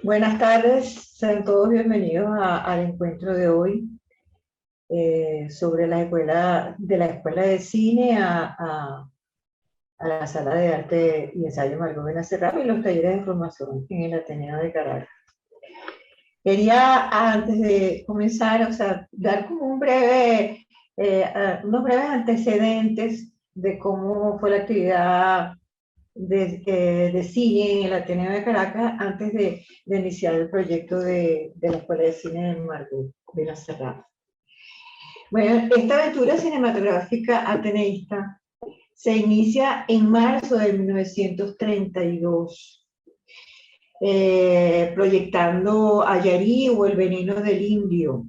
Buenas tardes, sean todos bienvenidos al encuentro de hoy sobre la Escuela de Cine a la Sala de Arte y Ensayo Margot Benacerraf y los talleres de formación en el Ateneo de Caracas. Quería, antes de comenzar, dar como unos breves antecedentes de cómo fue la actividad de cine en el Ateneo de Caracas antes de iniciar el proyecto de la Escuela de Cine de Margot Benacerraf. Bueno, esta aventura cinematográfica ateneísta se inicia en marzo de 1932, proyectando Ayarí o El veneno del indio,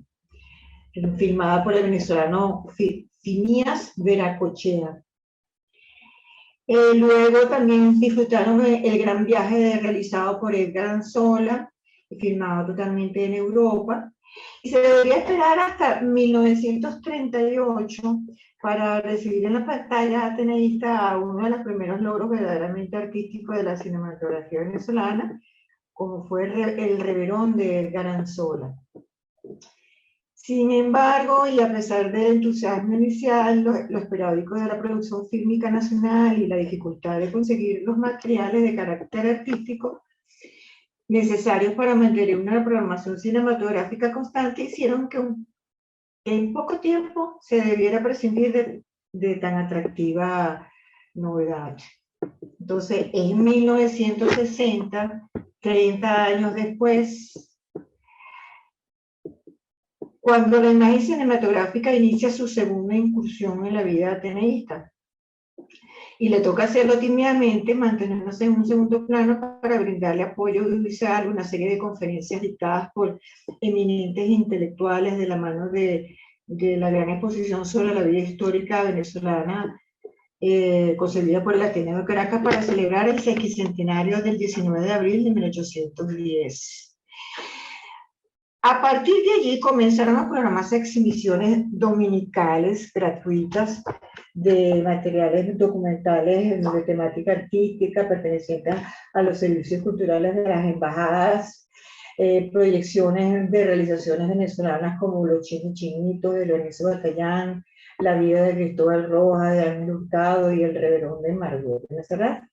filmada por el venezolano Phineas Veracochea. Luego también disfrutaron El gran viaje realizado por Edgar Anzola, filmado totalmente en Europa, y se debería esperar hasta 1938 para recibir en la pantalla ateneísta uno de los primeros logros verdaderamente artísticos de la cinematografía venezolana, como fue El reverón de Edgar Anzola. Sin embargo, y a pesar del entusiasmo inicial, los periódicos de la producción fílmica nacional y la dificultad de conseguir los materiales de carácter artístico necesarios para mantener una programación cinematográfica constante hicieron que en poco tiempo se debiera prescindir de tan atractiva novedad. Entonces, en 1960, 30 años después, cuando la imagen cinematográfica inicia su segunda incursión en la vida ateneísta, y le toca hacerlo tímidamente, manteniéndose en un segundo plano para brindarle apoyo audiovisual a una serie de conferencias dictadas por eminentes intelectuales de la mano de la gran exposición sobre la vida histórica venezolana, concebida por el Ateneo de Caracas para celebrar el sesquicentenario del 19 de abril de 1810. A partir de allí comenzaron a programarse exhibiciones dominicales gratuitas de materiales documentales de temática artística pertenecientes a los servicios culturales de las embajadas, proyecciones de realizaciones venezolanas como Los Chinitos de Lorenzo Batallán, La vida de Cristóbal Rojas, de Ángel Hurtado y El reverón de Margot Benacerraf,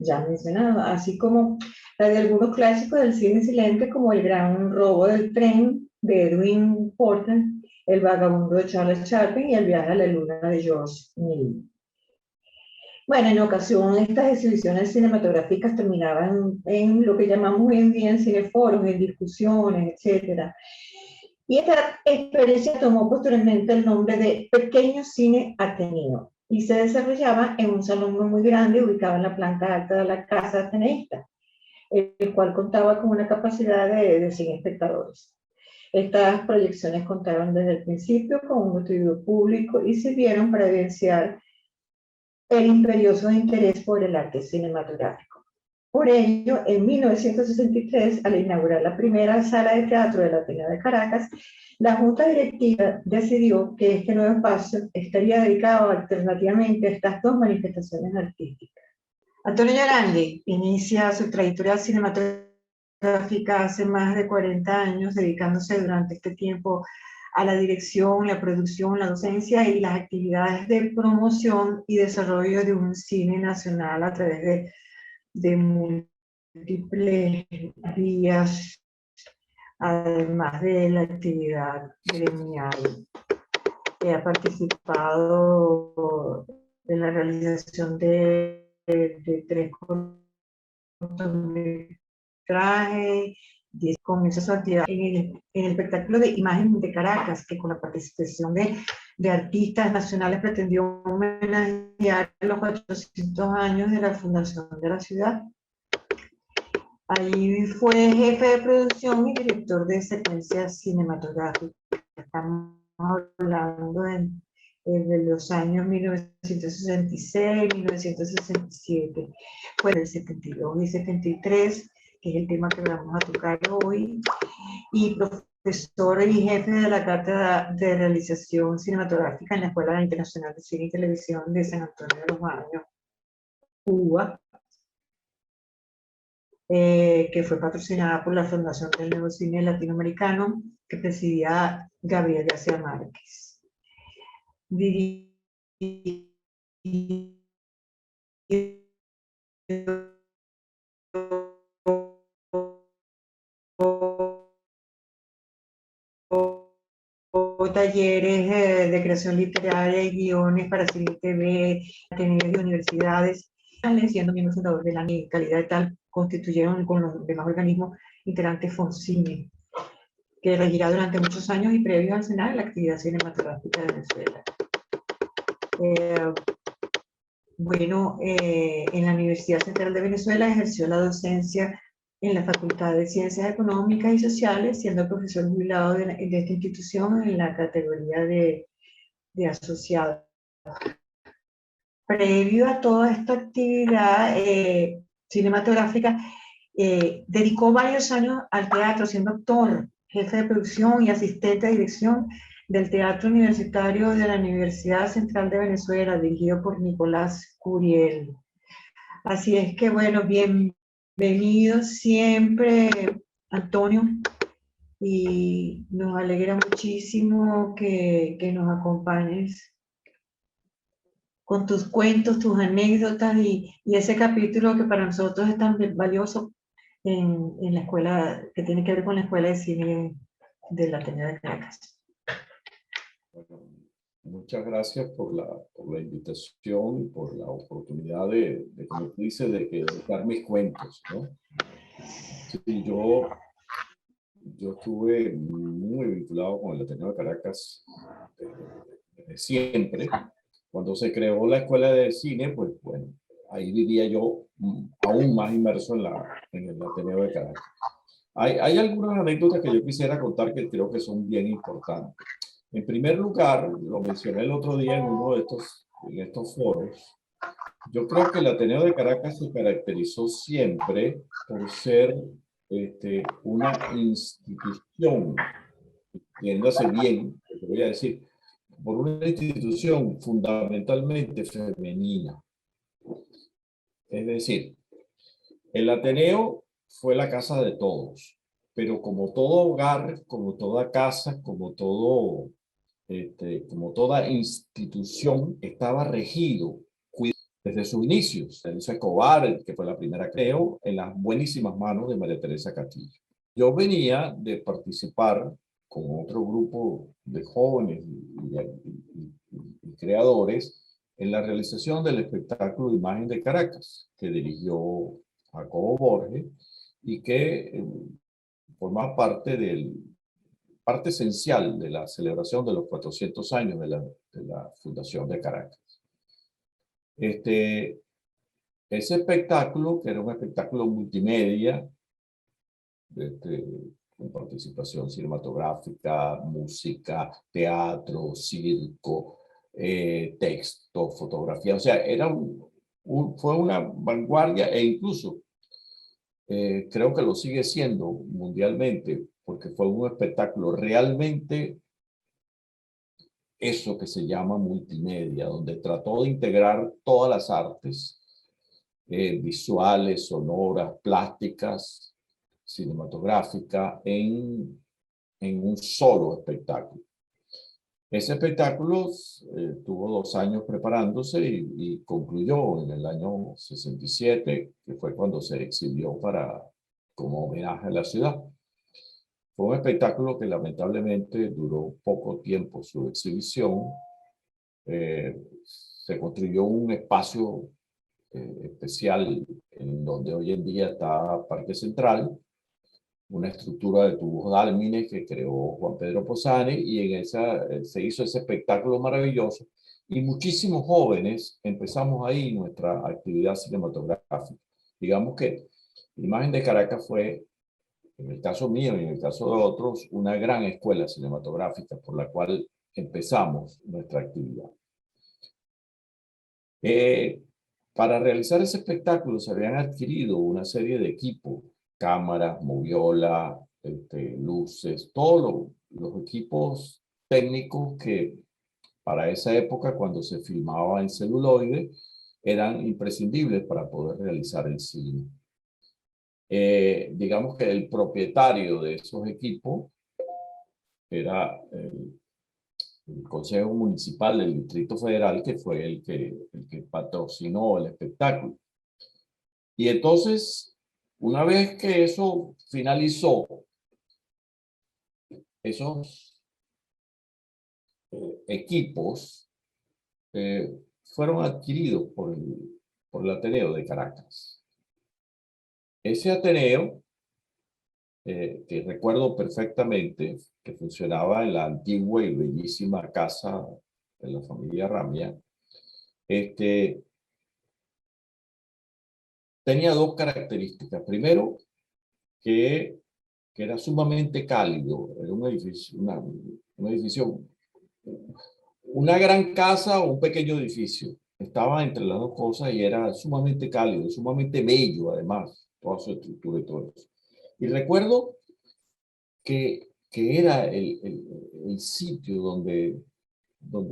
ya mencionado, así como la de algunos clásicos del cine silente como El gran robo del tren de Edwin Porter, El vagabundo de Charles Chaplin y El viaje a la luna de George Méliès. Bueno, en ocasión estas exhibiciones cinematográficas terminaban en lo que llamamos hoy en día en cineforos, en discusiones, etc. Y esta experiencia tomó posteriormente el nombre de Pequeño Cine Ateneo y se desarrollaba en un salón muy grande ubicado en la planta alta de la casa ateneísta, el cual contaba con una capacidad de 100 espectadores. Estas proyecciones contaron desde el principio con un motivo público y sirvieron para evidenciar el imperioso interés por el arte cinematográfico. Por ello, en 1963, al inaugurar la primera sala de teatro del Ateneo de Caracas, la Junta Directiva decidió que este nuevo espacio estaría dedicado alternativamente a estas dos manifestaciones artísticas. Antonio Yarandi inicia su trayectoria cinematográfica hace más de 40 años, dedicándose durante este tiempo a la dirección, la producción, la docencia y las actividades de promoción y desarrollo de un cine nacional a través de múltiples vías, además de la actividad gremial. Ha participado en la realización de 3 cortometrajes, comienza su actividad en el espectáculo de Imagen de Caracas, que con la participación de artistas nacionales pretendió homenajear los 400 años de la fundación de la ciudad. Ahí fue jefe de producción y director de secuencias cinematográficas. Estamos hablando de los años 1966, 1967, pues el 72 y 73, que es el tema que vamos a tocar hoy, y profesor y jefe de la Cátedra de Realización Cinematográfica en la Escuela Internacional de Cine y Televisión de San Antonio de los Baños, Cuba. que fue patrocinada por la Fundación del Nuevo Cine Latinoamericano, que presidía Gabriel García Márquez. Dirigió talleres de creación literaria y guiones para cine y TV, ateneos y universidades, siendo miembro fundador de la calidad de tal, constituyeron con los demás organismos integrantes FONCINE, que regirá durante muchos años y previo al Senado la actividad cinematográfica de Venezuela. Bueno, en la Universidad Central de Venezuela ejerció la docencia en la Facultad de Ciencias Económicas y Sociales, siendo profesor jubilado de esta institución en la categoría de asociado. Previo a toda esta actividad cinematográfica, dedicó varios años al teatro, siendo actor, jefe de producción y asistente de dirección del Teatro Universitario de la Universidad Central de Venezuela, dirigido por Nicolás Curiel. Así es que, bueno, bienvenido siempre, Antonio, y nos alegra muchísimo que nos acompañes con tus cuentos, tus anécdotas y ese capítulo que para nosotros es tan valioso en la escuela, que tiene que ver con la Escuela de Cine del Ateneo de Caracas. Bueno, muchas gracias por la invitación y por la oportunidad de como tú dices, de dar mis cuentos, ¿no? Sí, yo estuve muy vinculado con el Ateneo de Caracas desde siempre. Cuando se creó la Escuela de Cine, pues bueno, ahí vivía yo aún más inmerso en el Ateneo de Caracas. Hay algunas anécdotas que yo quisiera contar que creo que son bien importantes. En primer lugar, lo mencioné el otro día en uno de estos foros, yo creo que el Ateneo de Caracas se caracterizó siempre por ser una institución, entiéndase bien, lo que voy a decir, por una institución fundamentalmente femenina. Es decir, el Ateneo fue la casa de todos, pero como todo hogar, como toda casa, como toda institución, estaba regido desde sus inicios. Elisa Escobar, que fue la primera, creo, en las buenísimas manos de María Teresa Castillo. Yo venía de participar con otro grupo de jóvenes y creadores en la realización del espectáculo Imagen de Caracas, que dirigió Jacobo Borges y que forma parte esencial de la celebración de los 400 años de la Fundación de Caracas. Ese espectáculo, que era un espectáculo multimedia, con participación cinematográfica, música, teatro, circo, texto, fotografía, o sea, fue una vanguardia e incluso creo que lo sigue siendo mundialmente, porque fue un espectáculo realmente eso que se llama multimedia, donde trató de integrar todas las artes, visuales, sonoras, plásticas, cinematográficas, en un solo espectáculo. Ese espectáculo tuvo 2 años preparándose y concluyó en el año 67, que fue cuando se exhibió como homenaje a la ciudad. Fue un espectáculo que lamentablemente duró poco tiempo su exhibición. Se construyó un espacio especial en donde hoy en día está Parque Central, una estructura de tubos dálmines que creó Juan Pedro Posani, y en esa se hizo ese espectáculo maravilloso y muchísimos jóvenes empezamos ahí nuestra actividad cinematográfica. Digamos que Imagen de Caracas fue, en el caso mío y en el caso de otros, una gran escuela cinematográfica por la cual empezamos nuestra actividad. Para realizar ese espectáculo se habían adquirido una serie de equipos, cámaras, moviola, luces, todos los equipos técnicos que para esa época, cuando se filmaba en celuloide, eran imprescindibles para poder realizar el cine. digamos que el propietario de esos equipos era el Consejo Municipal del Distrito Federal, que fue el que patrocinó el espectáculo. Y entonces, una vez que eso finalizó, esos equipos fueron adquiridos por el Ateneo de Caracas. Ese Ateneo, que recuerdo perfectamente, que funcionaba en la antigua y bellísima casa de la familia Ramia, tenía dos características. Primero, que era sumamente cálido. Era un edificio, una gran casa o un pequeño edificio. Estaba entre las dos cosas y era sumamente cálido, sumamente bello, además, toda su estructura y todo eso. Y recuerdo que era el sitio donde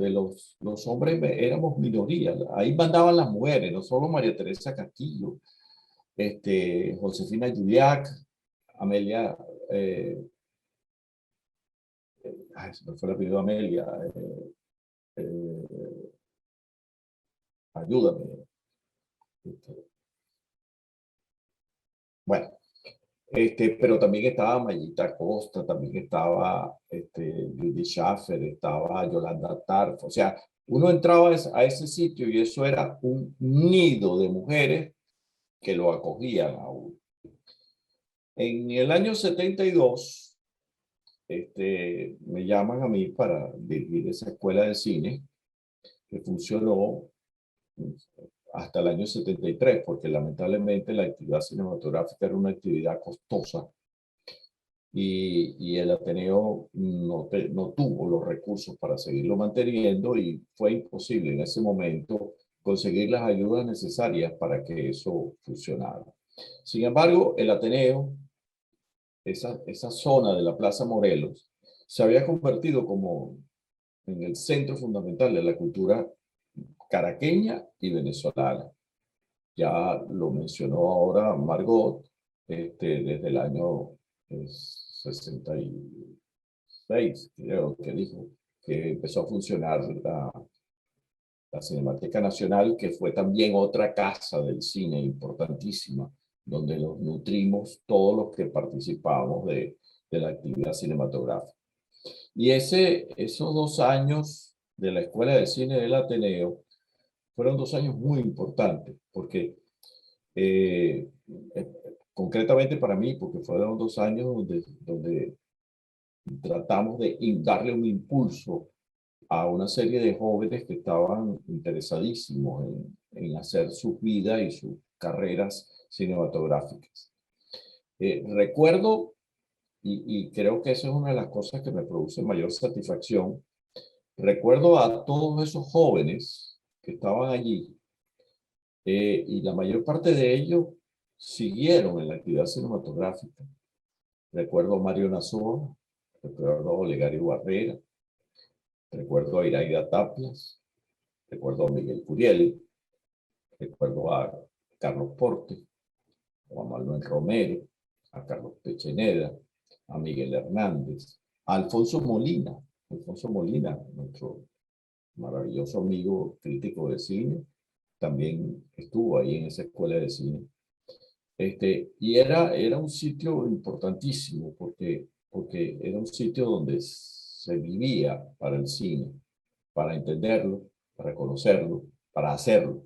los hombres éramos minoría. Ahí mandaban las mujeres, no solo María Teresa Castillo, Josefina Juliac, Amelia, se me fue el apellido Amelia, ayúdame. Bueno, pero también estaba Mayita Costa, también estaba Judy Schaffer, estaba Yolanda Tarf. O sea, uno entraba a ese sitio y eso era un nido de mujeres que lo acogían a uno. En el año 72, me llaman a mí para dirigir esa escuela de cine que funcionó hasta el año 73, porque lamentablemente la actividad cinematográfica era una actividad costosa y el Ateneo no tuvo los recursos para seguirlo manteniendo y fue imposible en ese momento conseguir las ayudas necesarias para que eso funcionara. Sin embargo, el Ateneo, esa zona de la Plaza Morelos, se había convertido como en el centro fundamental de la cultura caraqueña y venezolana. Ya lo mencionó ahora Margot, desde el año 66, creo que dijo, que empezó a funcionar la Cinemateca Nacional, que fue también otra casa del cine importantísima, donde nos nutrimos todos los que participamos de la actividad cinematográfica. Y esos 2 años de la Escuela de Cine del Ateneo fueron 2 años muy importantes, porque concretamente para mí, porque fueron 2 años donde tratamos de darle un impulso a una serie de jóvenes que estaban interesadísimos en hacer sus vidas y sus carreras cinematográficas. Recuerdo, y creo que eso es una de las cosas que me produce mayor satisfacción, recuerdo a todos esos jóvenes que estaban allí, y la mayor parte de ellos siguieron en la actividad cinematográfica. Recuerdo a Mario Nazoa, recuerdo a Olegario Barrera, recuerdo a Iraida Tapias, recuerdo a Miguel Curiel, recuerdo a Carlos Porte, a Manuel Romero, a Carlos Pecheneda, a Miguel Hernández, a Alfonso Molina, nuestro maravilloso amigo crítico de cine, también estuvo ahí en esa escuela de cine. Y era un sitio importantísimo porque era un sitio donde se vivía para el cine, para entenderlo, para conocerlo, para hacerlo.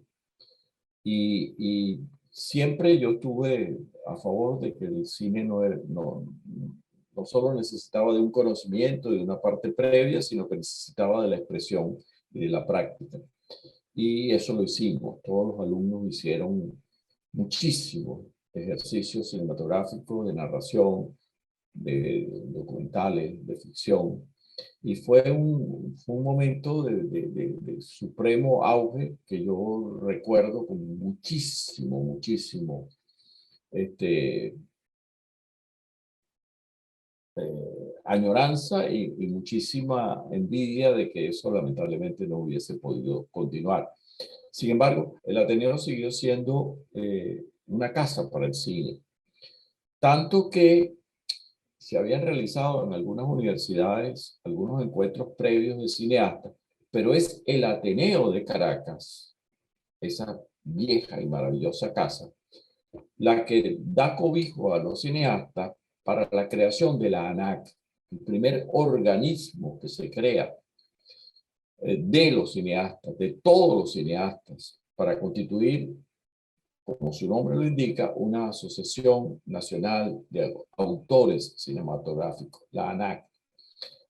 Y siempre yo estuve a favor de que el cine no solo necesitaba de un conocimiento, de una parte previa, sino que necesitaba de la expresión y de la práctica. Y eso lo hicimos. Todos los alumnos hicieron muchísimos ejercicios cinematográficos de narración, de documentales, de ficción. Y fue un momento de supremo auge que yo recuerdo con muchísimo añoranza y muchísima envidia de que eso lamentablemente no hubiese podido continuar. Sin embargo, el Ateneo siguió siendo una casa para el cine. Tanto que se habían realizado en algunas universidades algunos encuentros previos de cineastas, pero es el Ateneo de Caracas, esa vieja y maravillosa casa, la que da cobijo a los cineastas para la creación de la ANAC, el primer organismo que se crea de los cineastas, de todos los cineastas, para constituir, como su nombre lo indica, una asociación nacional de autores cinematográficos, la ANAC.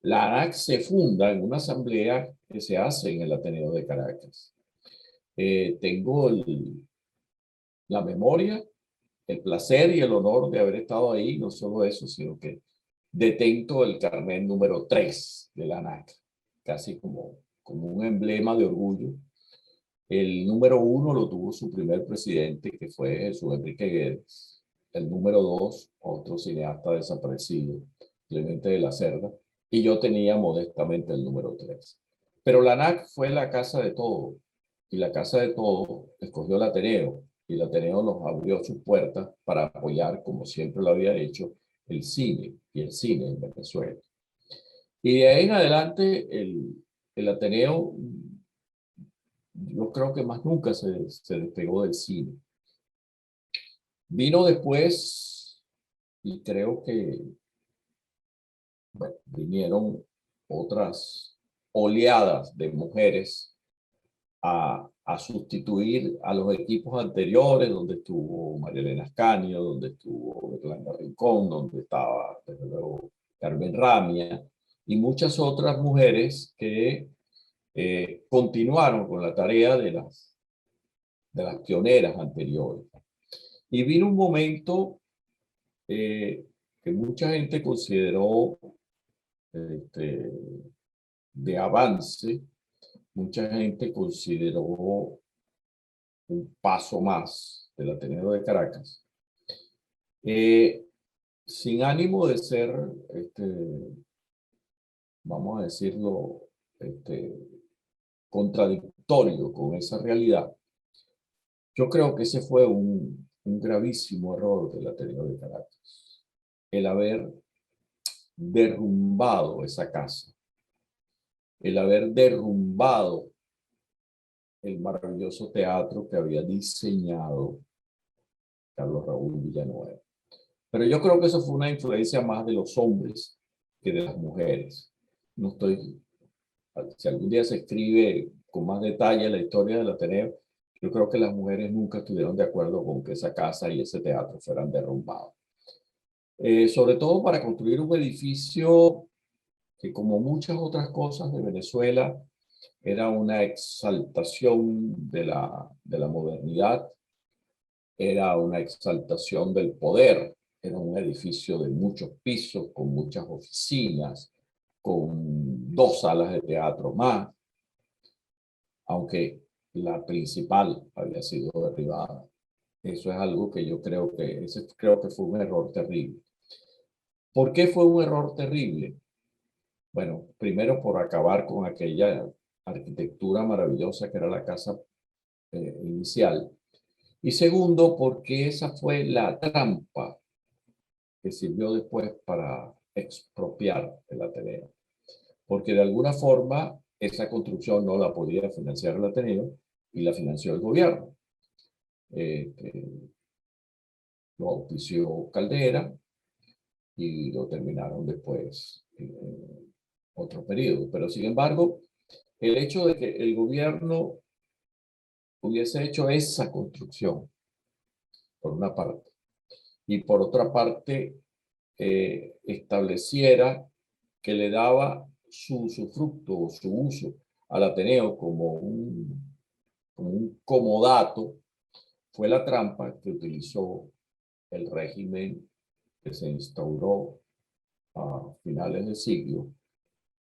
La ANAC se funda en una asamblea que se hace en el Ateneo de Caracas. Tengo la memoria, el placer y el honor de haber estado ahí, no solo eso, sino que detento el carnet número 3 de la ANAC, casi como un emblema de orgullo. El número 1 lo tuvo su primer presidente, que fue Jesús Enrique Guedes. El número 2, otro cineasta desaparecido, Clemente de la Cerda. Y yo tenía modestamente el número 3. Pero la ANAC fue la casa de todo. Y la casa de todo escogió el Ateneo. Y el Ateneo nos abrió sus puertas para apoyar, como siempre lo había hecho, el cine y el cine en Venezuela. Y de ahí en adelante, el Ateneo, yo creo que más nunca se despegó del cine. Vino después, y creo que bueno, vinieron otras oleadas de mujeres a sustituir a los equipos anteriores, donde estuvo María Elena Ascanio, donde estuvo Berlanga Rincón, donde estaba, desde luego, Carmen Ramia, y muchas otras mujeres que continuaron con la tarea de las pioneras anteriores. Y vino un momento que mucha gente consideró de avance, mucha gente consideró un paso más del Ateneo de Caracas, sin ánimo de ser, vamos a decirlo, contradictorio con esa realidad. Yo creo que ese fue un gravísimo error del Ateneo de Caracas, el haber derrumbado esa casa, el haber derrumbado el maravilloso teatro que había diseñado Carlos Raúl Villanueva. Pero yo creo que eso fue una influencia más de los hombres que de las mujeres. No estoy, si algún día se escribe con más detalle la historia del Ateneo, yo creo que las mujeres nunca estuvieron de acuerdo con que esa casa y ese teatro fueran derrumbados. Sobre todo para construir un edificio que, como muchas otras cosas de Venezuela, era una exaltación de la modernidad, era una exaltación del poder, era un edificio de muchos pisos, con muchas oficinas, con 2 salas de teatro más, aunque la principal había sido derribada. Eso es algo que yo creo que fue un error terrible. ¿Por qué fue un error terrible? Bueno, primero por acabar con aquella arquitectura maravillosa que era la casa inicial. Y segundo, porque esa fue la trampa que sirvió después para expropiar el Ateneo. Porque de alguna forma esa construcción no la podía financiar el Ateneo y la financió el gobierno. Lo auspició Caldera y lo terminaron después en otro periodo. Pero sin embargo, el hecho de que el gobierno hubiese hecho esa construcción, por una parte, y por otra parte, estableciera que le daba su usufructo, su uso al Ateneo como un comodato, fue la trampa que utilizó el régimen que se instauró a finales del siglo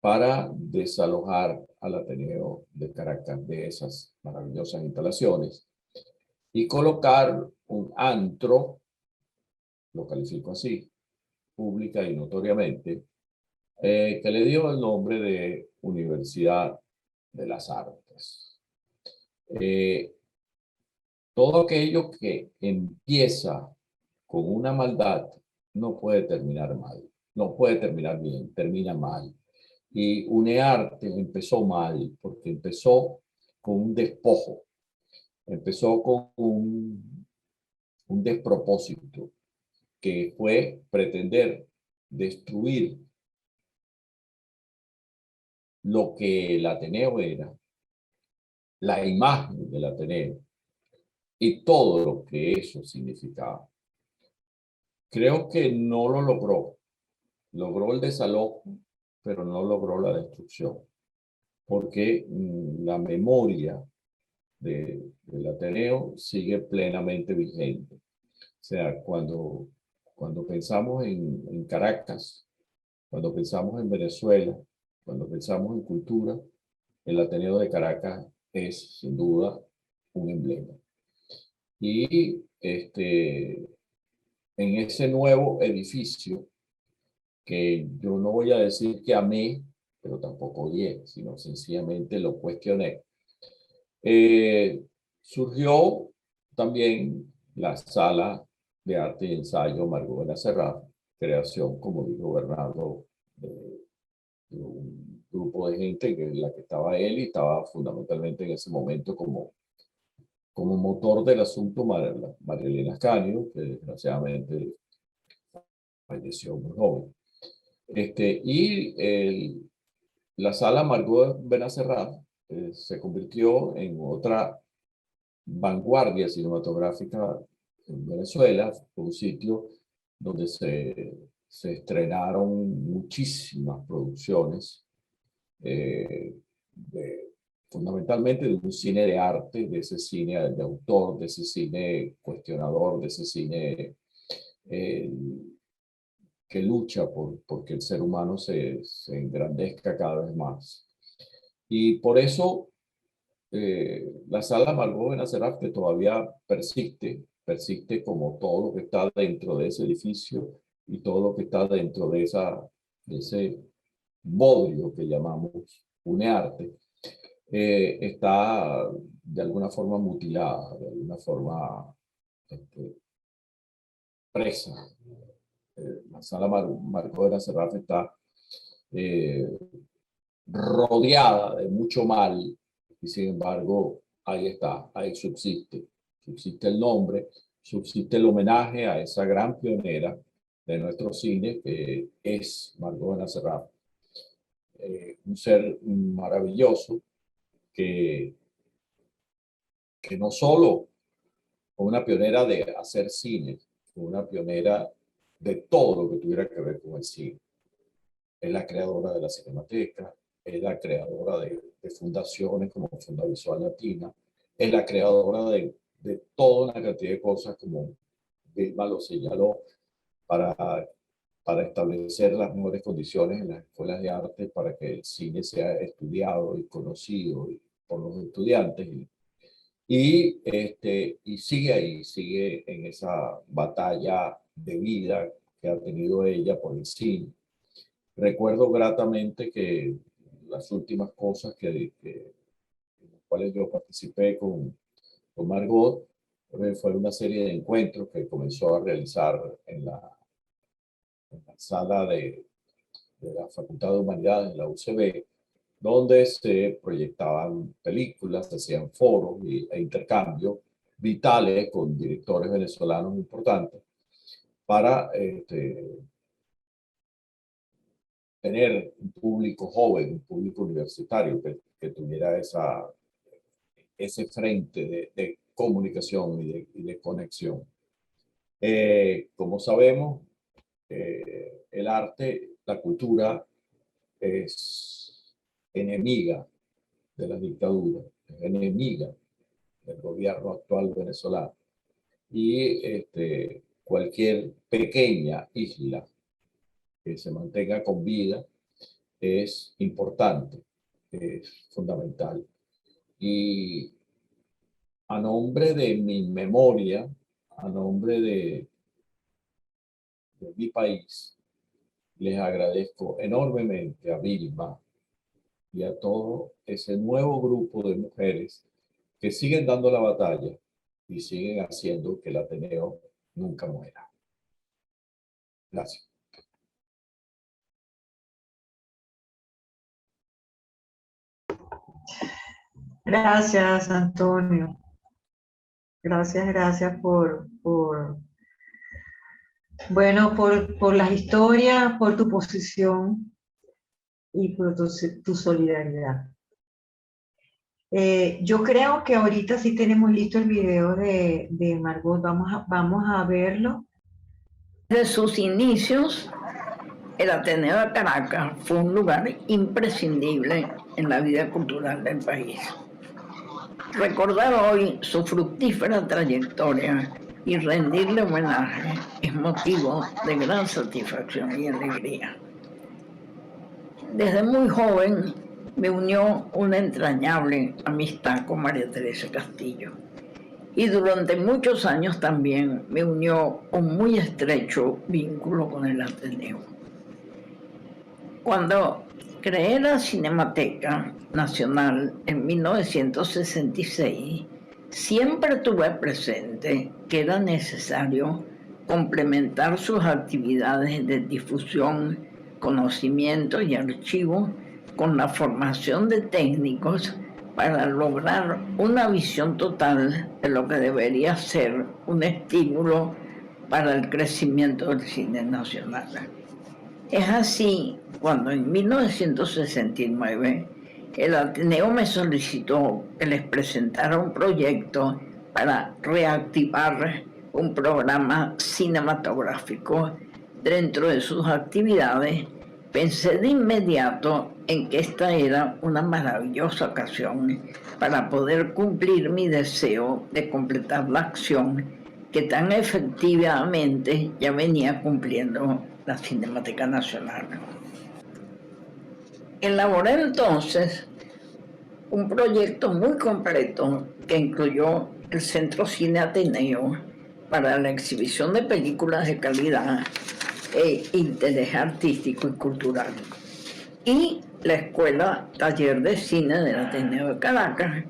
para desalojar al Ateneo de Caracas de esas maravillosas instalaciones y colocar un antro, lo califico así, pública y notoriamente, que le dio el nombre de Universidad de las Artes. Todo aquello que empieza con una maldad no puede terminar mal, no puede terminar bien, termina mal. Y UNEARTE empezó mal, porque empezó con un despojo, empezó con un despropósito, que fue pretender destruir lo que el Ateneo era, la imagen del Ateneo y todo lo que eso significaba. Creo que no lo logró. Logró el desalojo, pero no logró la destrucción, porque la memoria del Ateneo sigue plenamente vigente. O sea, cuando pensamos en Caracas, cuando pensamos en Venezuela, cuando pensamos en cultura, el Ateneo de Caracas es sin duda un emblema. Y en ese nuevo edificio, que yo no voy a decir que amé, pero tampoco odié, sino sencillamente lo cuestioné, surgió también la Sala de Arte y Ensayo Margot Benacerraf, creación, como dijo Bernardo, de un grupo de gente en la que estaba él y estaba fundamentalmente en ese momento como motor del asunto María Elena Ascanio, que desgraciadamente falleció muy joven. La Sala Margot Benacerraf se convirtió en otra vanguardia cinematográfica en Venezuela, un sitio donde se estrenaron muchísimas producciones, fundamentalmente de un cine de arte, de ese cine de autor, de ese cine cuestionador, de ese cine eh, que lucha porque el ser humano se engrandezca cada vez más. Y por eso la Sala Margot Benacerraf, que todavía persiste como todo lo que está dentro de ese edificio y todo lo que está dentro de ese bodrio que llamamos UNEARTE, está de alguna forma mutilada, de alguna forma presa. La Sala Margot Benacerraf está eh, rodeada de mucho mal, y sin embargo, ahí está, ahí subsiste. Subsiste el nombre, subsiste el homenaje a esa gran pionera de nuestro cine, que es Margot Benacerraf. Un ser maravilloso que, que no solo fue una pionera de hacer cine, fue una pionera de todo lo que tuviera que ver con el cine. Es la creadora de la Cinemateca, es la creadora de fundaciones como Fundavisual Latina, es la creadora de toda una cantidad de cosas, como Vilma lo señaló, para, para establecer las mejores condiciones en las escuelas de arte para que el cine sea estudiado y conocido por los estudiantes. Y sigue ahí, sigue en esa batalla de vida que ha tenido ella por el cine. Recuerdo gratamente que las últimas cosas en las cuales yo participé con Margot fue una serie de encuentros que comenzó a realizar en la sala de la Facultad de Humanidades de la UCB, donde se proyectaban películas, se hacían foros e intercambios vitales con directores venezolanos importantes para tener un público joven, un público universitario que tuviera ese frente de comunicación y de conexión. Como sabemos, el arte, la cultura es enemiga de la dictadura, es enemiga del gobierno actual venezolano. Y cualquier pequeña isla que se mantenga con vida es importante, es fundamental. Y a nombre de mi memoria, a nombre de mi país, les agradezco enormemente a Vilma y a todo ese nuevo grupo de mujeres que siguen dando la batalla y siguen haciendo que el Ateneo nunca muera. Gracias. Gracias, Antonio. Gracias bueno, por las historias, por tu posición y por tu solidaridad. Yo creo que ahorita sí tenemos listo el video de Margot. Vamos a verlo. Desde sus inicios, el Ateneo de Caracas fue un lugar imprescindible en la vida cultural del país. Recordar hoy su fructífera trayectoria y rendirle homenaje es motivo de gran satisfacción y alegría. Desde muy joven me unió una entrañable amistad con María Teresa Castillo y durante muchos años también me unió un muy estrecho vínculo con el Ateneo. Cuando creé la Cinemateca Nacional en 1966, siempre tuve presente que era necesario complementar sus actividades de difusión, conocimiento y archivo con la formación de técnicos para lograr una visión total de lo que debería ser un estímulo para el crecimiento del cine nacional. Es así cuando en 1969 el Ateneo me solicitó que les presentara un proyecto para reactivar un programa cinematográfico. Dentro de sus actividades, pensé de inmediato en que esta era una maravillosa ocasión para poder cumplir mi deseo de completar la acción que tan efectivamente ya venía cumpliendo la Cinemateca Nacional. Elaboré entonces un proyecto muy completo que incluyó el Centro Cine Ateneo para la exhibición de películas de calidad e interés artístico y cultural, y la Escuela Taller de Cine del Ateneo de Caracas,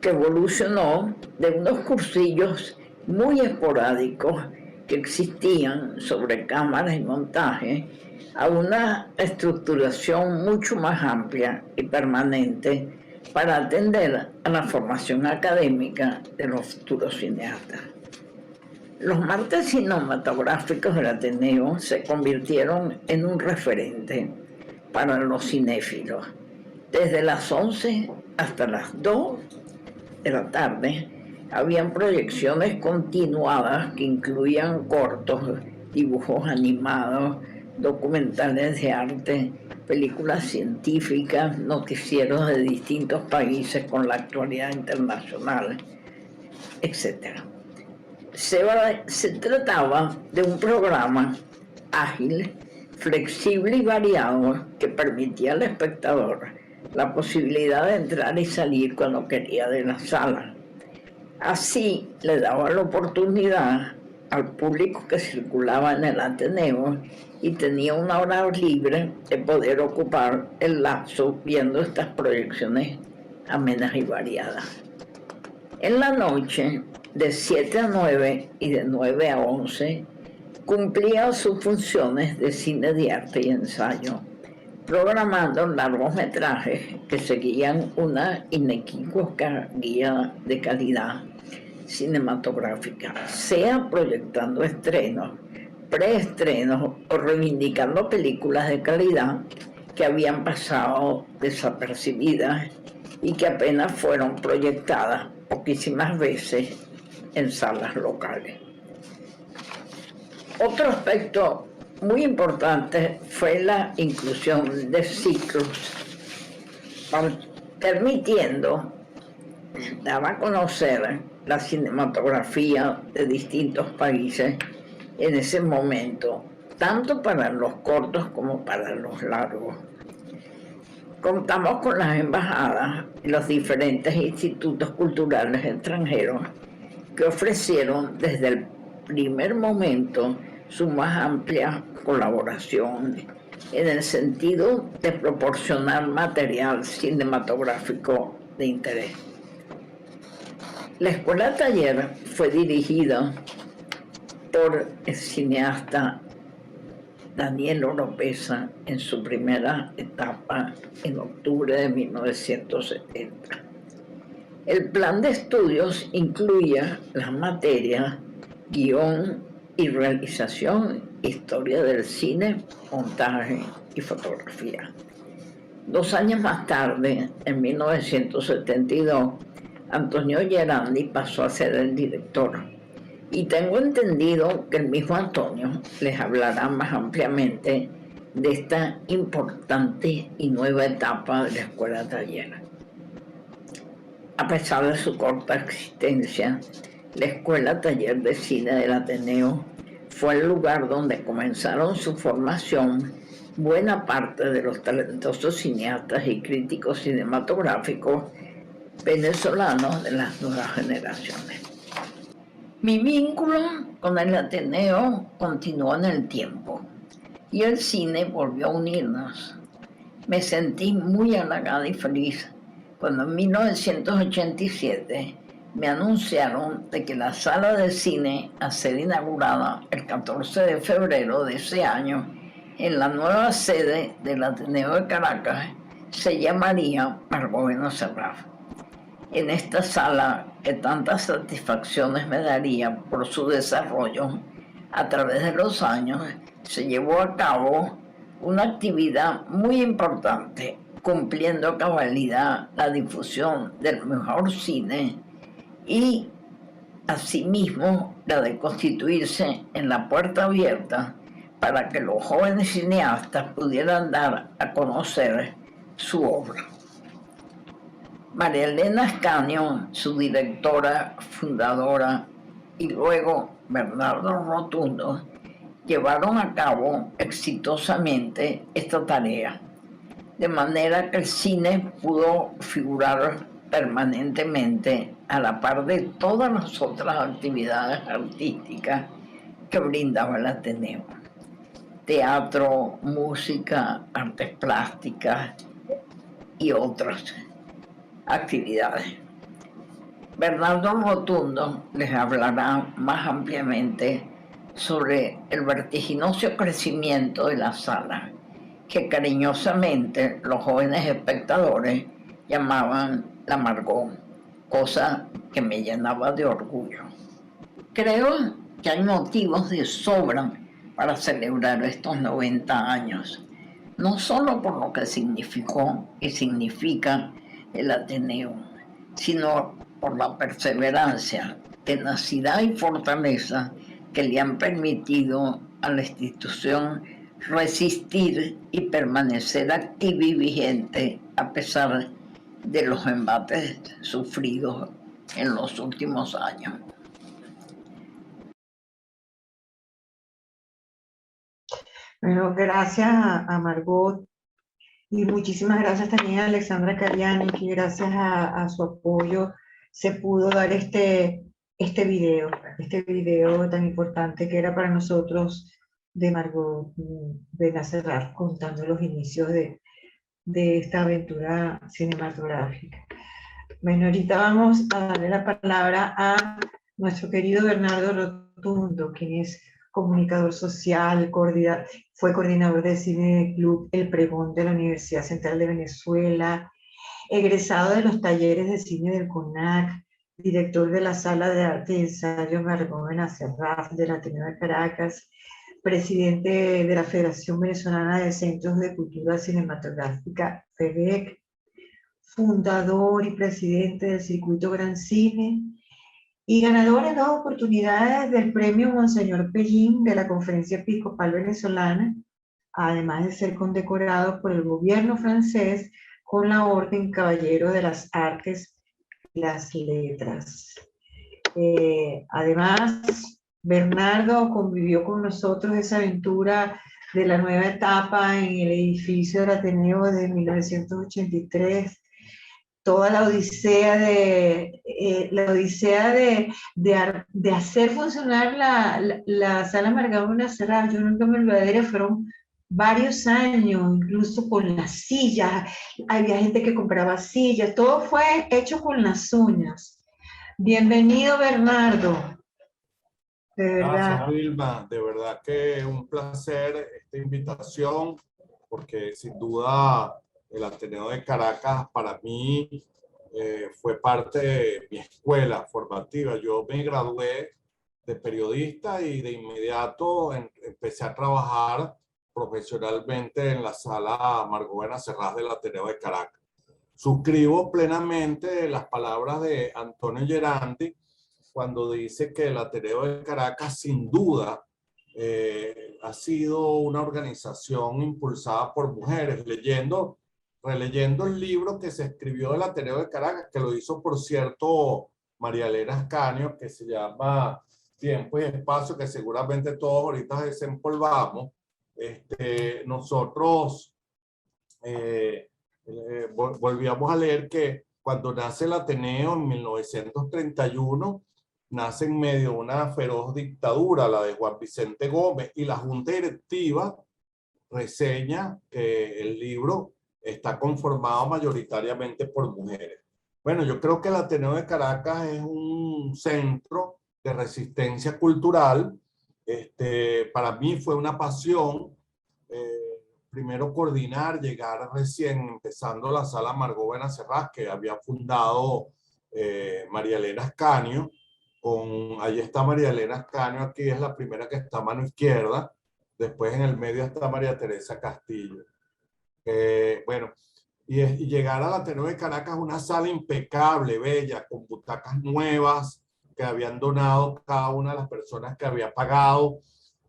que evolucionó de unos cursillos muy esporádicos que existían sobre cámaras y montaje a una estructuración mucho más amplia y permanente para atender a la formación académica de los futuros cineastas. Los martes cinematográficos del Ateneo se convirtieron en un referente para los cinéfilos. Desde las 11 hasta las 2 de la tarde habían proyecciones continuadas que incluían cortos, dibujos animados, documentales de arte, películas científicas, noticieros de distintos países con la actualidad internacional, etc. Se trataba de un programa ágil, flexible y variado que permitía al espectador la posibilidad de entrar y salir cuando quería de la sala. Así le daba la oportunidad al público que circulaba en el Ateneo y tenía una hora libre de poder ocupar el lapso viendo estas proyecciones amenas y variadas. En la noche, de 7 a 9 y de 9 a 11, cumplía sus funciones de cine de arte y ensayo, programando largometrajes que seguían una inequívoca guía de calidad cinematográfica, sea proyectando estrenos, preestrenos o reivindicando películas de calidad que habían pasado desapercibidas y que apenas fueron proyectadas poquísimas veces en salas locales. Otro aspecto muy importante fue la inclusión de ciclos, permitiendo dar a conocer la cinematografía de distintos países en ese momento, tanto para los cortos como para los largos. Contamos con las embajadas y los diferentes institutos culturales extranjeros que ofrecieron desde el primer momento su más amplia colaboración en el sentido de proporcionar material cinematográfico de interés. La Escuela Taller fue dirigida por el cineasta Daniel Oropesa en su primera etapa en octubre de 1970. El plan de estudios incluía las materias guión y realización, historia del cine, montaje y fotografía. 2 años más tarde, en 1972, Antonio Gerandi pasó a ser el director. Y tengo entendido que el mismo Antonio les hablará más ampliamente de esta importante y nueva etapa de la Escuela Taller. A pesar de su corta existencia, la Escuela Taller de Cine del Ateneo fue el lugar donde comenzaron su formación buena parte de los talentosos cineastas y críticos cinematográficos venezolanos de las nuevas generaciones. Mi vínculo con el Ateneo continuó en el tiempo y el cine volvió a unirnos. Me sentí muy halagada y feliz cuando en 1987 me anunciaron de que la sala de cine a ser inaugurada el 14 de febrero de ese año en la nueva sede del Ateneo de Caracas se llamaría Margot Serraf. En esta sala, que tantas satisfacciones me daría por su desarrollo, a través de los años se llevó a cabo una actividad muy importante, cumpliendo a cabalidad la difusión del mejor cine y asimismo la de constituirse en la puerta abierta para que los jóvenes cineastas pudieran dar a conocer su obra. María Elena Ascanio, su directora, fundadora, y luego Bernardo Rotundo, llevaron a cabo exitosamente esta tarea, de manera que el cine pudo figurar permanentemente a la par de todas las otras actividades artísticas que brindaba el Ateneo: teatro, música, artes plásticas y otras actividades. Bernardo Rotundo les hablará más ampliamente sobre el vertiginoso crecimiento de la sala, que cariñosamente los jóvenes espectadores llamaban la Margot, cosa que me llenaba de orgullo. Creo que hay motivos de sobra para celebrar estos 90 años, no solo por lo que significó y significa el Ateneo, sino por la perseverancia, tenacidad y fortaleza que le han permitido a la institución resistir y permanecer activa y vigente a pesar de los embates sufridos en los últimos años. Bueno, gracias a Margot y muchísimas gracias también a Alexandra Cariani, que gracias a su apoyo se pudo dar este video tan importante que era para nosotros, de Margot Serraf, contando los inicios de esta aventura cinematográfica. Bueno, ahorita vamos a darle la palabra a nuestro querido Bernardo Rotundo, quien es comunicador social, fue coordinador de Cine Club El Pregón de la Universidad Central de Venezuela, egresado de los talleres de cine del CONAC, director de la Sala de Arte y Ensayo Margot Serraf del Ateneo de Caracas, presidente de la Federación Venezolana de Centros de Cultura Cinematográfica, FEVEC, fundador y presidente del Circuito Gran Cine, y ganador en 2 oportunidades del premio Monseñor Pellín de la Conferencia Episcopal Venezolana, además de ser condecorado por el gobierno francés con la Orden Caballero de las Artes y las Letras. Además, Bernardo convivió con nosotros esa aventura de la nueva etapa en el edificio del Ateneo de 1983, toda la odisea de hacer funcionar la sala Margot Serraf. Yo nunca me olvidaré, fueron varios años, incluso con las sillas. Había gente que compraba sillas, todo fue hecho con las uñas. Bienvenido, Bernardo. De verdad. Gracias, Vilma. De verdad que un placer esta invitación, porque sin duda el Ateneo de Caracas para mí fue parte de mi escuela formativa. Yo me gradué de periodista y de inmediato empecé a trabajar profesionalmente en la sala Margot Benacerrás del Ateneo de Caracas. Suscribo plenamente las palabras de Antonio Gerandi cuando dice que el Ateneo de Caracas sin duda ha sido una organización impulsada por mujeres. Releyendo el libro que se escribió del Ateneo de Caracas, que lo hizo, por cierto, María Elena Ascanio, que se llama Tiempo y Espacio, que seguramente todos ahorita desempolvamos. Nosotros volvíamos a leer que cuando nace el Ateneo en 1931, nace en medio de una feroz dictadura, la de Juan Vicente Gómez, y la Junta Directiva reseña que el libro está conformado mayoritariamente por mujeres. Bueno, yo creo que el Ateneo de Caracas es un centro de resistencia cultural. Para mí fue una pasión, primero coordinar, llegar recién empezando la sala Margot Benacerrás, que había fundado María Elena Ascanio. Ahí está María Elena Ascanio, aquí es la primera que está a mano izquierda. Después en el medio está María Teresa Castillo. Bueno, y llegar al Ateneo de Caracas, una sala impecable, bella, con butacas nuevas que habían donado cada una de las personas que había pagado.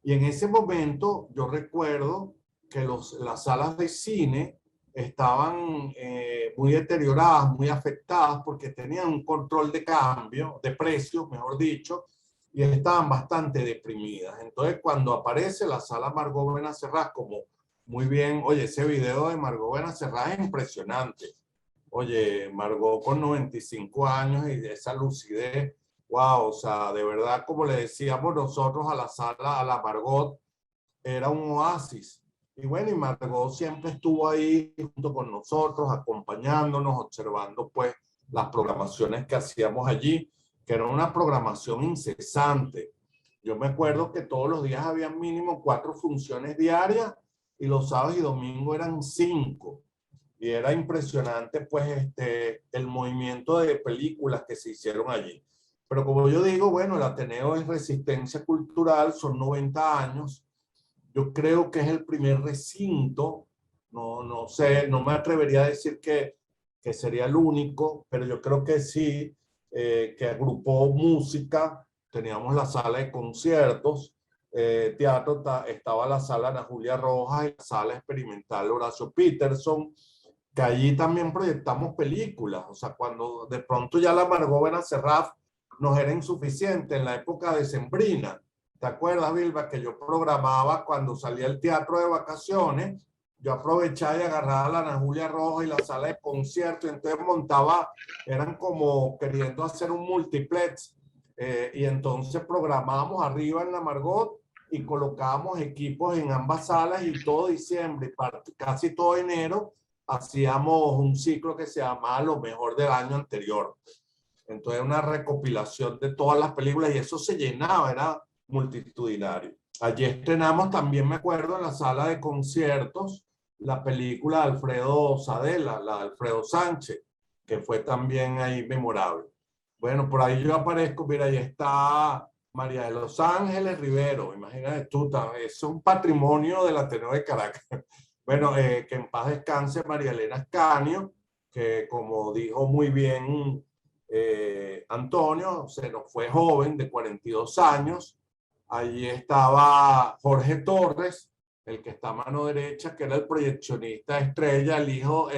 Y en ese momento yo recuerdo que las salas de cine estaban muy deterioradas, muy afectadas, porque tenían un control de cambio, de precios, mejor dicho, y estaban bastante deprimidas. Entonces, cuando aparece la sala Margot Benacerrás, como muy bien, oye, ese video de Margot Benacerrás es impresionante. Oye, Margot con 95 años y esa lucidez, wow, o sea, de verdad, como le decíamos nosotros a la sala, a la Margot, era un oasis. Y bueno, y Margot siempre estuvo ahí junto con nosotros, acompañándonos, observando pues las programaciones que hacíamos allí, que era una programación incesante. Yo me acuerdo que todos los días había mínimo 4 funciones diarias y los sábados y domingos eran 5. Y era impresionante pues el movimiento de películas que se hicieron allí. Pero como yo digo, bueno, el Ateneo es resistencia cultural, son 90 años. Yo creo que es el primer recinto, no sé, no me atrevería a decir que sería el único, pero yo creo que sí, que agrupó música. Teníamos la sala de conciertos, teatro, estaba la sala Ana Julia Rojas y la sala experimental Horacio Peterson, que allí también proyectamos películas. O sea, cuando de pronto ya la Margot Benacerrás nos era insuficiente en la época decembrina. ¿Te acuerdas, Vilma, que yo programaba cuando salía el teatro de vacaciones? Yo aprovechaba y agarraba la Ana Julia Roja y la sala de concierto, y entonces montaba, eran como queriendo hacer un multiplex, y entonces programábamos arriba en la Margot y colocábamos equipos en ambas salas, y todo diciembre y casi todo enero hacíamos un ciclo que se llamaba Lo Mejor del Año Anterior. Entonces una recopilación de todas las películas, y eso se llenaba, era multitudinario. Allí estrenamos también, me acuerdo, en la sala de conciertos, la película de Alfredo Sadela, la de Alfredo Sánchez, que fue también ahí memorable. Bueno, por ahí yo aparezco, mira, ahí está María de los Ángeles Rivero, imagínate tú, es un patrimonio del Ateneo de Caracas. Bueno, que en paz descanse María Elena Ascanio, que como dijo muy bien Antonio, se nos fue joven, de 42 años. Allí estaba Jorge Torres, el que está a mano derecha, que era el proyeccionista estrella, el hijo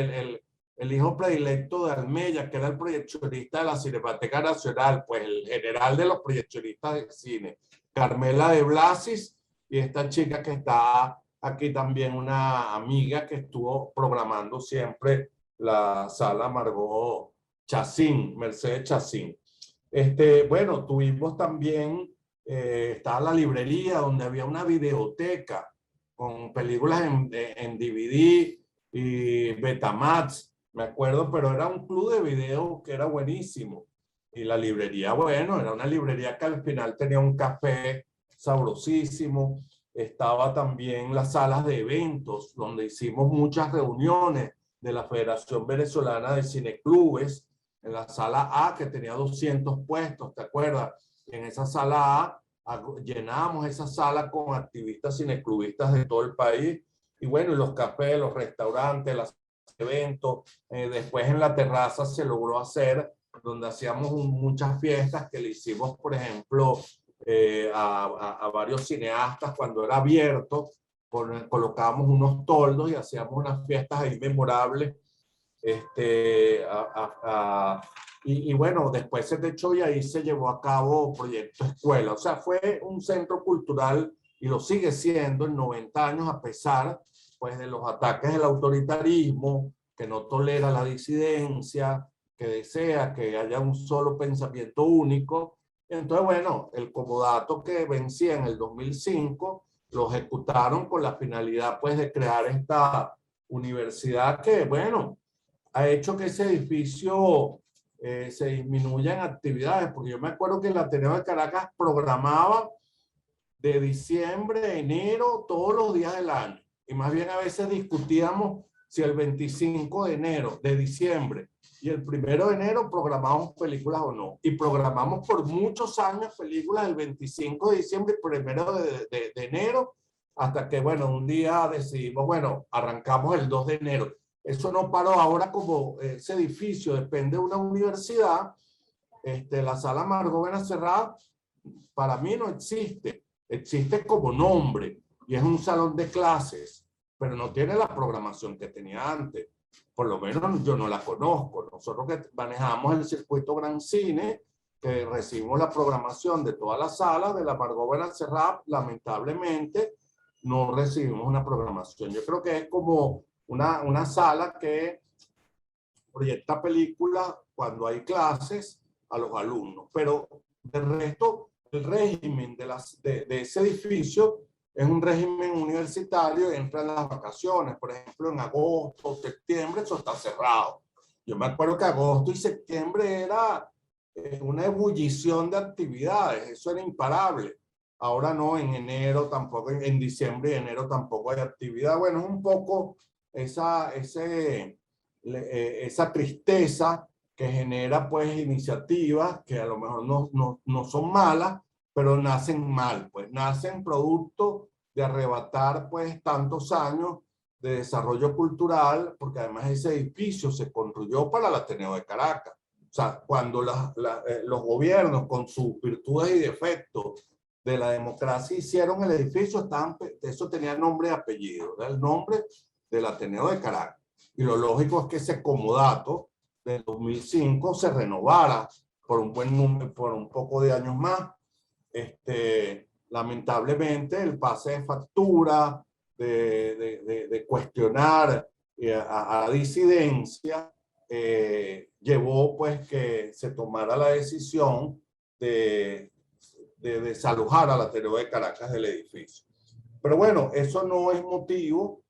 predilecto de Almella, que era el proyeccionista de la Cinemateca Nacional, pues el general de los proyeccionistas de cine, Carmela de Blasis, y esta chica que está aquí también, una amiga que estuvo programando siempre la sala Margot Chacín, Mercedes Chacín. Bueno, tuvimos también, estaba la librería donde había una videoteca con películas en DVD y Betamax, me acuerdo, pero era un club de video que era buenísimo. Y la librería, bueno, era una librería que al final tenía un café sabrosísimo. Estaba también las salas de eventos, donde hicimos muchas reuniones de la Federación Venezolana de Cineclubes, en la sala A, que tenía 200 puestos, ¿te acuerdas? En esa sala A llenábamos esa sala con activistas cineclubistas de todo el país. Y bueno, y los cafés, los restaurantes, los eventos. Después en la terraza se logró hacer, donde hacíamos muchas fiestas que le hicimos, por ejemplo, a varios cineastas cuando era abierto. Colocábamos unos toldos y hacíamos unas fiestas ahí memorables. Y bueno, después se techó y ahí se llevó a cabo Proyecto Escuela. O sea, fue un centro cultural y lo sigue siendo en 90 años, a pesar pues de los ataques del autoritarismo, que no tolera la disidencia, que desea que haya un solo pensamiento único. Entonces, bueno, el comodato que vencía en el 2005 lo ejecutaron con la finalidad pues de crear esta universidad que, bueno, ha hecho que ese edificio se disminuya en actividades, porque yo me acuerdo que el Ateneo de Caracas programaba de diciembre a enero todos los días del año, y más bien a veces discutíamos si el 25 de enero, de diciembre, y el 1 de enero programábamos películas o no, y programamos por muchos años películas el 25 de diciembre y 1 de enero, hasta que, bueno, un día decidimos, bueno, arrancamos el 2 de enero. Eso no paró. Ahora, como ese edificio depende de una universidad, la sala Margot Benacerraf para mí no existe. Existe como nombre y es un salón de clases, pero no tiene la programación que tenía antes. Por lo menos yo no la conozco. Nosotros que manejamos el circuito Gran Cine, que recibimos la programación de todas las salas de la Margot Benacerraf, lamentablemente no recibimos una programación. Yo creo que es como una sala que proyecta películas cuando hay clases a los alumnos, pero de resto el régimen de ese edificio es un régimen universitario. Entran las vacaciones, por ejemplo en agosto, septiembre, eso está cerrado. Yo me acuerdo que agosto y septiembre era una ebullición de actividades, eso era imparable. Ahora no, en enero tampoco, en diciembre y enero tampoco hay actividad. Bueno, es un poco esa tristeza que genera pues iniciativas que a lo mejor no son malas, pero nacen mal, pues nacen producto de arrebatar pues tantos años de desarrollo cultural, porque además ese edificio se construyó para el Ateneo de Caracas. O sea, cuando los gobiernos con sus virtudes y defectos de la democracia hicieron el edificio, eso tenía nombre y apellido, era el nombre del Ateneo de Caracas. Y lo lógico es que ese comodato del 2005 se renovara por un buen número, por un poco de años más. Lamentablemente el pase de factura, de cuestionar a la disidencia, llevó pues que se tomara la decisión de desalojar al Ateneo de Caracas del edificio. Pero bueno, eso no es motivo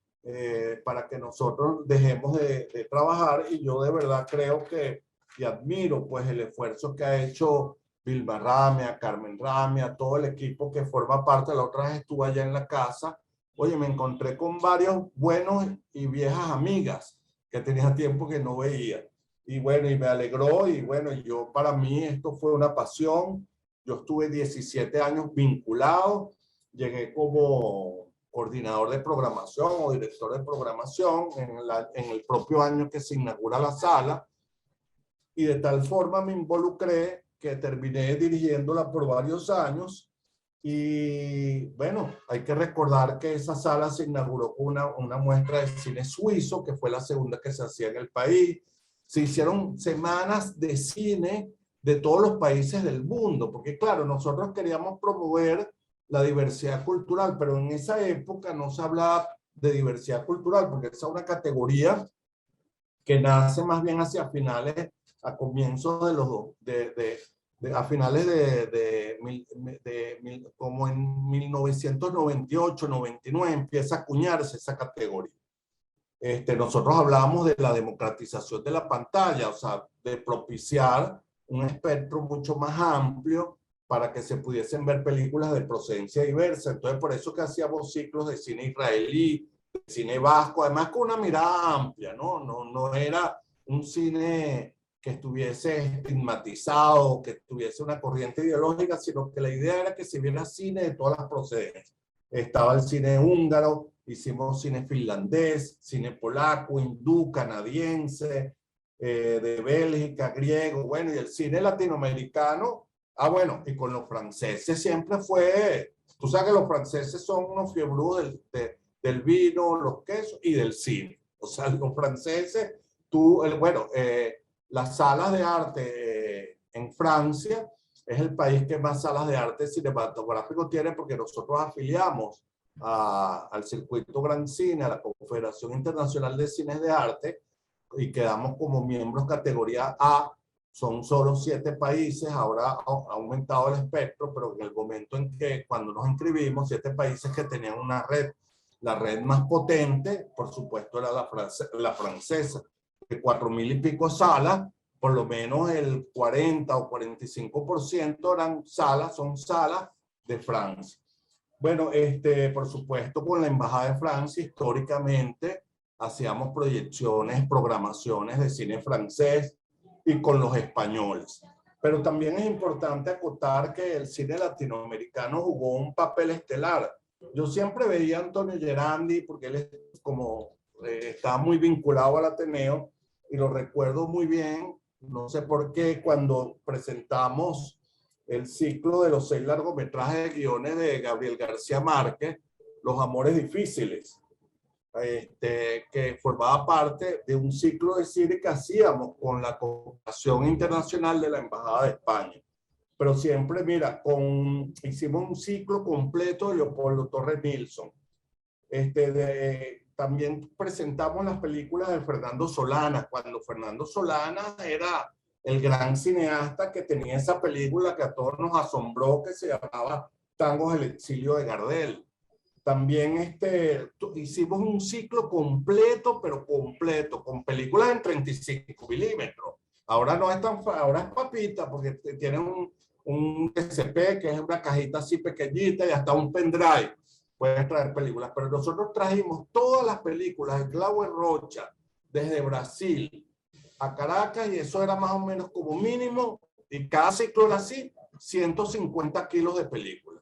para que nosotros dejemos de trabajar, y yo de verdad creo que, y admiro pues el esfuerzo que ha hecho Vilma Ramia, Carmen Ramia, todo el equipo que forma parte. La otra vez estuve allá en la casa, oye, me encontré con varios buenos y viejas amigas que tenía tiempo que no veía, y bueno, y me alegró. Y bueno, yo, para mí esto fue una pasión. Yo estuve 17 años vinculado, llegué como coordinador de programación o director de programación en el propio año que se inaugura la sala, y de tal forma me involucré que terminé dirigiéndola por varios años. Y bueno, hay que recordar que esa sala se inauguró con una muestra de cine suizo, que fue la segunda que se hacía en el país. Se hicieron semanas de cine de todos los países del mundo, porque claro, nosotros queríamos promover la diversidad cultural, pero en esa época no se hablaba de diversidad cultural, porque esa es una categoría que nace más bien hacia finales, a comienzos a finales como en 1998, 99, empieza a acuñarse esa categoría. Nosotros hablábamos de la democratización de la pantalla, o sea, de propiciar un espectro mucho más amplio para que se pudiesen ver películas de procedencia diversa. Entonces, por eso que hacíamos ciclos de cine israelí, de cine vasco, además con una mirada amplia, ¿no? No era un cine que estuviese estigmatizado, que tuviese una corriente ideológica, sino que la idea era que se viera cine de todas las procedencias. Estaba el cine húngaro, hicimos cine finlandés, cine polaco, hindú, canadiense, de Bélgica, griego, bueno, y el cine latinoamericano. Ah, bueno, y con los franceses siempre fue, tú sabes que los franceses son unos fiebrudos del vino, los quesos y del cine. O sea, los franceses, las salas de arte en Francia es el país que más salas de arte cinematográfico tiene, porque nosotros afiliamos al Circuito Gran Cine, a la Confederación Internacional de Cines de Arte, y quedamos como miembros categoría A. Son solo 7 países, ahora ha aumentado el espectro, pero en el momento en que cuando nos inscribimos, 7 países que tenían una red, la red más potente, por supuesto, era la francesa, de 4.000 y pico salas, por lo menos el 40 o 45% son salas de Francia. Bueno, por supuesto, con la Embajada de Francia, históricamente, hacíamos proyecciones, programaciones de cine francés y con los españoles. Pero también es importante acotar que el cine latinoamericano jugó un papel estelar. Yo siempre veía a Antonio Gerandi, porque él está muy vinculado al Ateneo, y lo recuerdo muy bien, no sé por qué, cuando presentamos el ciclo de los 6 largometrajes de guiones de Gabriel García Márquez, Los Amores Difíciles, que formaba parte de un ciclo de cine que hacíamos con la cooperación internacional de la Embajada de España. Pero siempre, mira, hicimos un ciclo completo de Leopoldo Torres Nilsson. También presentamos las películas de Fernando Solana, cuando Fernando Solana era el gran cineasta que tenía esa película que a todos nos asombró, que se llamaba Tangos del exilio de Gardel. También hicimos un ciclo completo, pero completo, con películas en 35 milímetros. Ahora no es ahora es papita, porque tienen un SP, que es una cajita así pequeñita, y hasta un pendrive. Puedes traer películas, pero nosotros trajimos todas las películas de Glauber Rocha, desde Brasil a Caracas, y eso era más o menos como mínimo, y cada ciclo era así, 150 kilos de películas,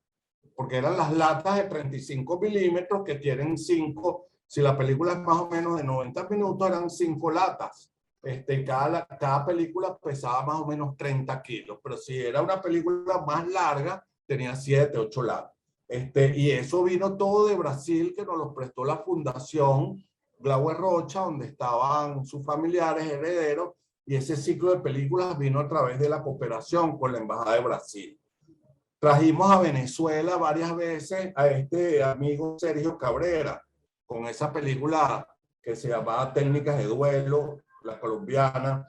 porque eran las latas de 35 milímetros que tienen 5, si la película es más o menos de 90 minutos, eran 5 latas. Cada película pesaba más o menos 30 kilos, pero si era una película más larga, tenía 7, 8 latas. Y eso vino todo de Brasil, que nos lo prestó la Fundación Glauber Rocha, donde estaban sus familiares, herederos, y ese ciclo de películas vino a través de la cooperación con la Embajada de Brasil. Trajimos a Venezuela varias veces a este amigo Sergio Cabrera, con esa película que se llamaba Técnicas de Duelo, la colombiana,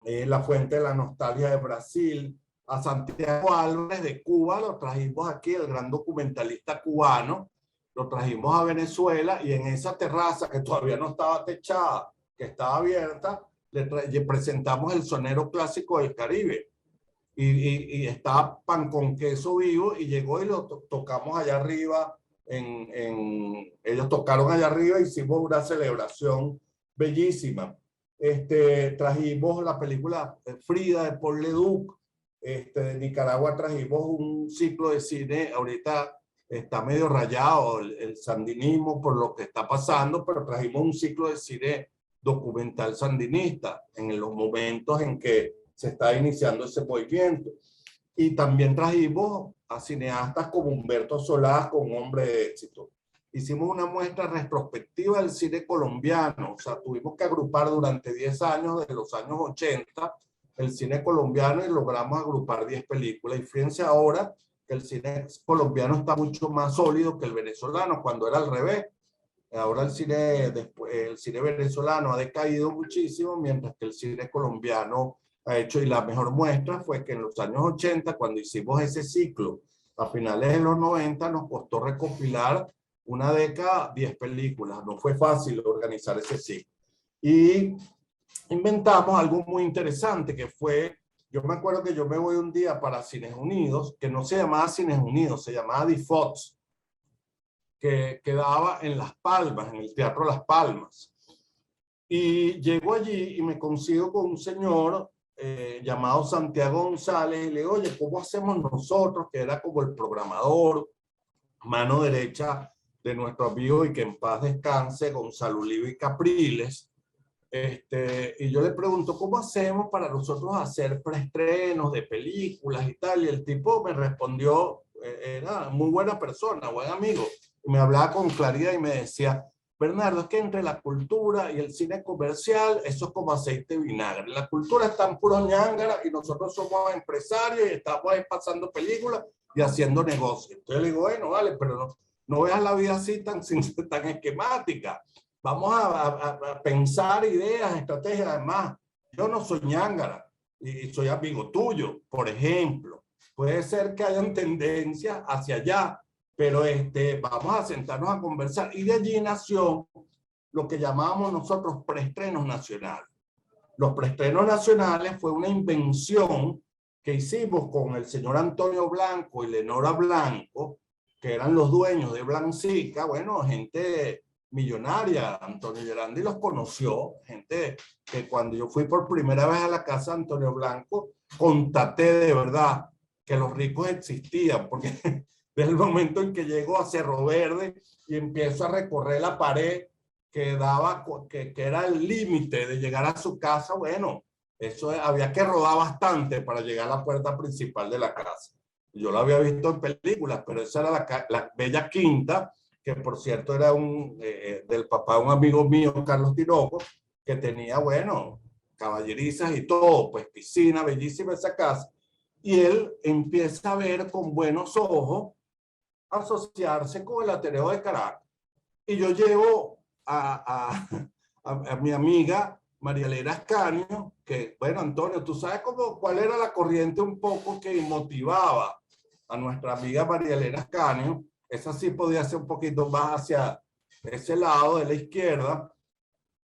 La Fuente de la Nostalgia de Brasil. A Santiago Álvarez de Cuba lo trajimos aquí, el gran documentalista cubano, lo trajimos a Venezuela, y en esa terraza que todavía no estaba techada, que estaba abierta, le presentamos el sonero clásico del Caribe, y estaba Pan con Queso vivo, y llegó y lo tocamos allá arriba, ellos tocaron allá arriba, hicimos una celebración bellísima. Trajimos la película Frida de Paul Leduc. De Nicaragua trajimos un ciclo de cine, ahorita está medio rayado el sandinismo por lo que está pasando, pero trajimos un ciclo de cine documental sandinista en los momentos en que se está iniciando ese movimiento. Y también trajimos a cineastas como Humberto Solás, con Hombre de Éxito. Hicimos una muestra retrospectiva del cine colombiano, o sea, tuvimos que agrupar durante 10 años, desde los años 80, el cine colombiano, y logramos agrupar 10 películas. Y fíjense ahora que el cine colombiano está mucho más sólido que el venezolano, cuando era al revés. Ahora el cine venezolano ha decaído muchísimo, mientras que el cine colombiano ha hecho, y la mejor muestra fue que en los años 80, cuando hicimos ese ciclo, a finales de los 90, nos costó recopilar una década, 10 películas. No fue fácil organizar ese ciclo. Y inventamos algo muy interesante, que fue yo me acuerdo que yo me voy un día para Cines Unidos, que no se llamaba Cines Unidos, se llamaba DiFox, que quedaba en Las Palmas, en el Teatro Las Palmas. Y llego allí y me consigo con un señor llamado Santiago González, y le digo, oye, ¿cómo hacemos nosotros? Que era como el programador, mano derecha de nuestro amigo y que en paz descanse, Gonzalo Ulibe Capriles. Y yo le pregunto, ¿cómo hacemos para nosotros hacer preestrenos de películas y tal? Y el tipo me respondió, era muy buena persona, buen amigo, y me hablaba con claridad y me decía, Bernardo, es que entre la cultura y el cine comercial, eso es como aceite y vinagre. La cultura está en puro ñángara y nosotros somos empresarios y estamos ahí pasando películas y haciendo negocios. Entonces le digo, bueno, vale, pero no veas la vida así tan esquemática. Vamos a pensar ideas, estrategias. Además, yo no soy ñángara y soy amigo tuyo, por ejemplo. Puede ser que hayan tendencias hacia allá, pero vamos a sentarnos a conversar. Y de allí nació lo que llamábamos nosotros preestrenos nacionales. Los preestrenos nacionales fue una invención que hicimos con el señor Antonio Blanco y Lenora Blanco, que eran los dueños de Blancica, bueno, gente millonaria. Antonio Gerandi los conoció, gente que cuando yo fui por primera vez a la casa de Antonio Blanco, constaté de verdad que los ricos existían, porque desde el momento en que llego a Cerro Verde y empiezo a recorrer la pared que daba, que era el límite de llegar a su casa, bueno, eso había que rodar bastante para llegar a la puerta principal de la casa. Yo lo había visto en películas, pero esa era la Bella Quinta, que por cierto era del papá de un amigo mío, Carlos Tinoco, que tenía, bueno, caballerizas y todo, pues piscina, bellísima esa casa. Y él empieza a ver con buenos ojos asociarse con el Ateneo de Caracas. Y yo llevo a mi amiga María Elena Ascanio, que, bueno, Antonio, tú sabes cuál era la corriente un poco que motivaba a nuestra amiga María Elena Ascanio. Esa sí podía ser un poquito más hacia ese lado de la izquierda.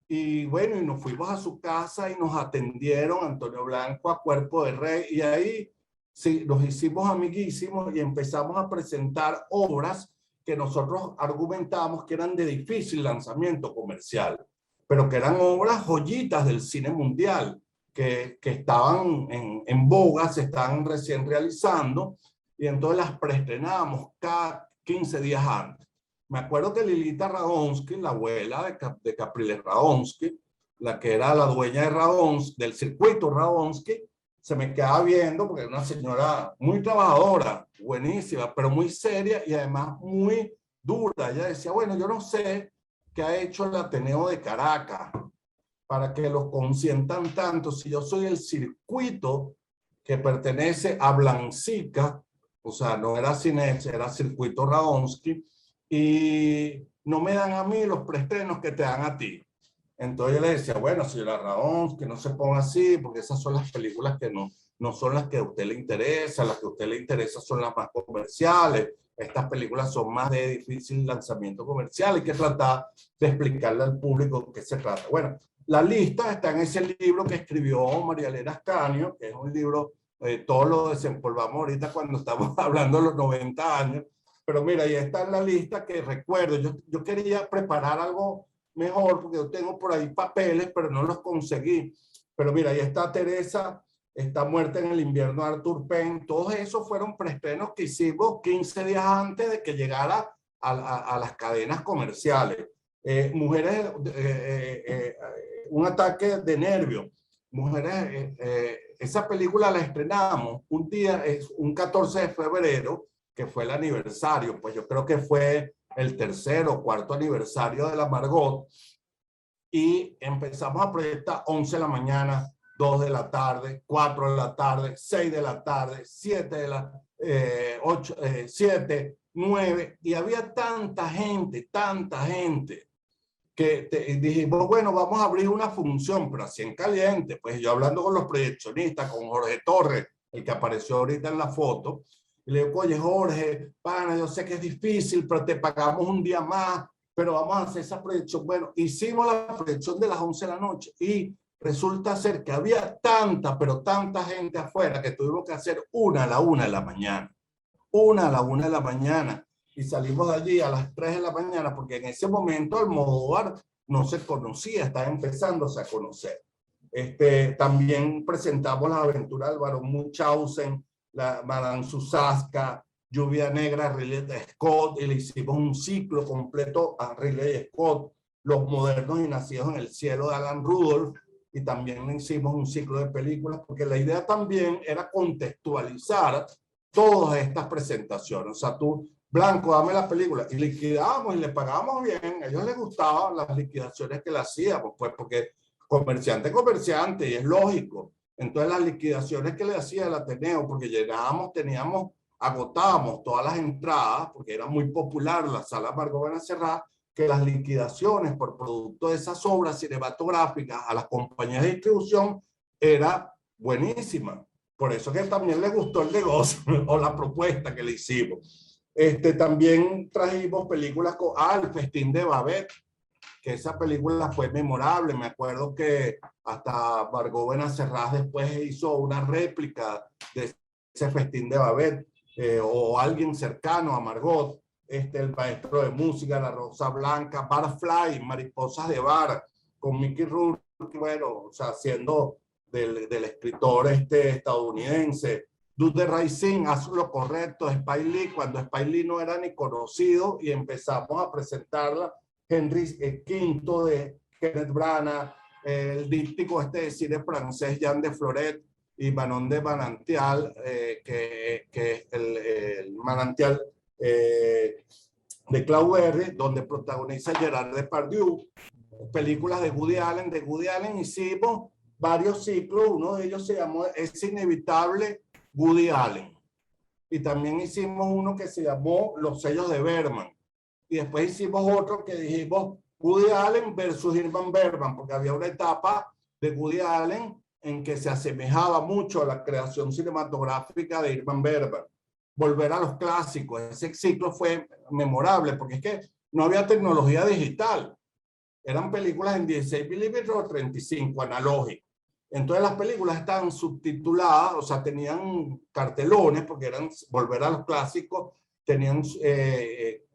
Y bueno, y nos fuimos a su casa y nos atendieron Antonio Blanco a cuerpo de rey. Y ahí sí, nos hicimos amiguísimos y empezamos a presentar obras que nosotros argumentamos que eran de difícil lanzamiento comercial, pero que eran obras joyitas del cine mundial, que estaban en boga, se estaban recién realizando, y entonces las preestrenábamos cada 15 días antes. Me acuerdo que Lilita Radonsky, la abuela de Capriles Radonsky, la que era la dueña de Radonsky, del circuito Radonsky, se me quedaba viendo porque era una señora muy trabajadora, buenísima, pero muy seria y además muy dura. Ella decía, bueno, yo no sé qué ha hecho el Ateneo de Caracas para que los consientan tanto. Si yo soy el circuito que pertenece a Blancica, o sea, no era Cinex, era Circuito Radonsky, y no me dan a mí los preestrenos que te dan a ti. Entonces yo le decía, bueno, señora Radonsky, que no se ponga así, porque esas son las películas que no son las que a usted le interesa, las que a usted le interesa son las más comerciales. Estas películas son más de difícil lanzamiento comercial, hay que tratar de explicarle al público qué se trata. Bueno, la lista está en ese libro que escribió María Elena Ascanio, que es un libro, todo lo desempolvamos ahorita cuando estamos hablando de los 90 años, pero mira, ahí está en la lista que recuerdo. Yo quería preparar algo mejor, porque yo tengo por ahí papeles, pero no los conseguí. Pero mira, ahí está Teresa, está Muerta en el invierno de Arthur Penn. Todos esos fueron preestrenos que hicimos 15 días antes de que llegara a las cadenas comerciales. Mujeres, un ataque de nervio. Mujeres, esa película la estrenamos un día, un 14 de febrero, que fue el aniversario, pues yo creo que fue el tercero o cuarto aniversario de la Margot, y empezamos a proyectar 11 de la mañana, 2 de la tarde, 4 de la tarde, 6 de la tarde, 7 de la 8, 7, 9, y había tanta gente que dijimos, bueno, vamos a abrir una función, pero así en caliente. Pues yo hablando con los proyeccionistas, con Jorge Torres, el que apareció ahorita en la foto, y le digo, oye Jorge, pana, yo sé que es difícil, pero te pagamos un día más, pero vamos a hacer esa proyección. Bueno, hicimos la proyección de las 11 de la noche y resulta ser que había tanta, pero tanta gente afuera que tuvimos que hacer una a la 1 de la mañana. Una a la 1 de la mañana. Y salimos de allí a las 3 de la mañana porque en ese momento Almodóvar no se conocía, estaba empezándose a conocer. También presentamos las aventuras del barón Munchausen, la Madame Susasca, Lluvia Negra, Ridley Scott, y le hicimos un ciclo completo a Ridley Scott, Los modernos y nacidos en el cielo de Alan Rudolph, y también le hicimos un ciclo de películas, porque la idea también era contextualizar todas estas presentaciones. O sea, tú, Blanco, dame la película, y liquidábamos y le pagábamos bien. A ellos les gustaban las liquidaciones que le hacíamos, pues porque comerciante, y es lógico. Entonces las liquidaciones que le hacía el Ateneo, porque llegábamos, agotábamos todas las entradas, porque era muy popular la sala Margot Benacerrá, que las liquidaciones por producto de esas obras cinematográficas a las compañías de distribución era buenísima. Por eso que también le gustó el negocio o la propuesta que le hicimos. También trajimos películas con El Festín de Babette, que esa película fue memorable. Me acuerdo que hasta Margot Benacerrá después hizo una réplica de ese Festín de Babette, o alguien cercano a Margot, el maestro de música, La Rosa Blanca, Barfly, Mariposas de Bar, con Mickey Rourke, bueno, o sea, haciendo del escritor estadounidense. Do the Right Thing, Haz lo correcto, Spike Lee, cuando Spike Lee no era ni conocido, y empezamos a presentarla. Henry V de Kenneth Branagh, el díptico de cine francés Jean de Floret, y Manon de Manantial, que es el Manantial de Claude Berry, donde protagoniza Gerard Depardieu. Películas de Woody Allen. De Woody Allen hicimos varios ciclos, uno de ellos se llamó Es Inevitable Woody Allen, y también hicimos uno que se llamó Los Sellos de Bergman, y después hicimos otro que dijimos Woody Allen versus Ingmar Bergman, porque había una etapa de Woody Allen en que se asemejaba mucho a la creación cinematográfica de Ingmar Bergman. Volver a los clásicos. Ese ciclo fue memorable porque es que no había tecnología digital. Eran películas en 16 milímetros o 35 analógicos. Entonces las películas estaban subtituladas, o sea, tenían cartelones, porque eran volver a los clásicos, tenían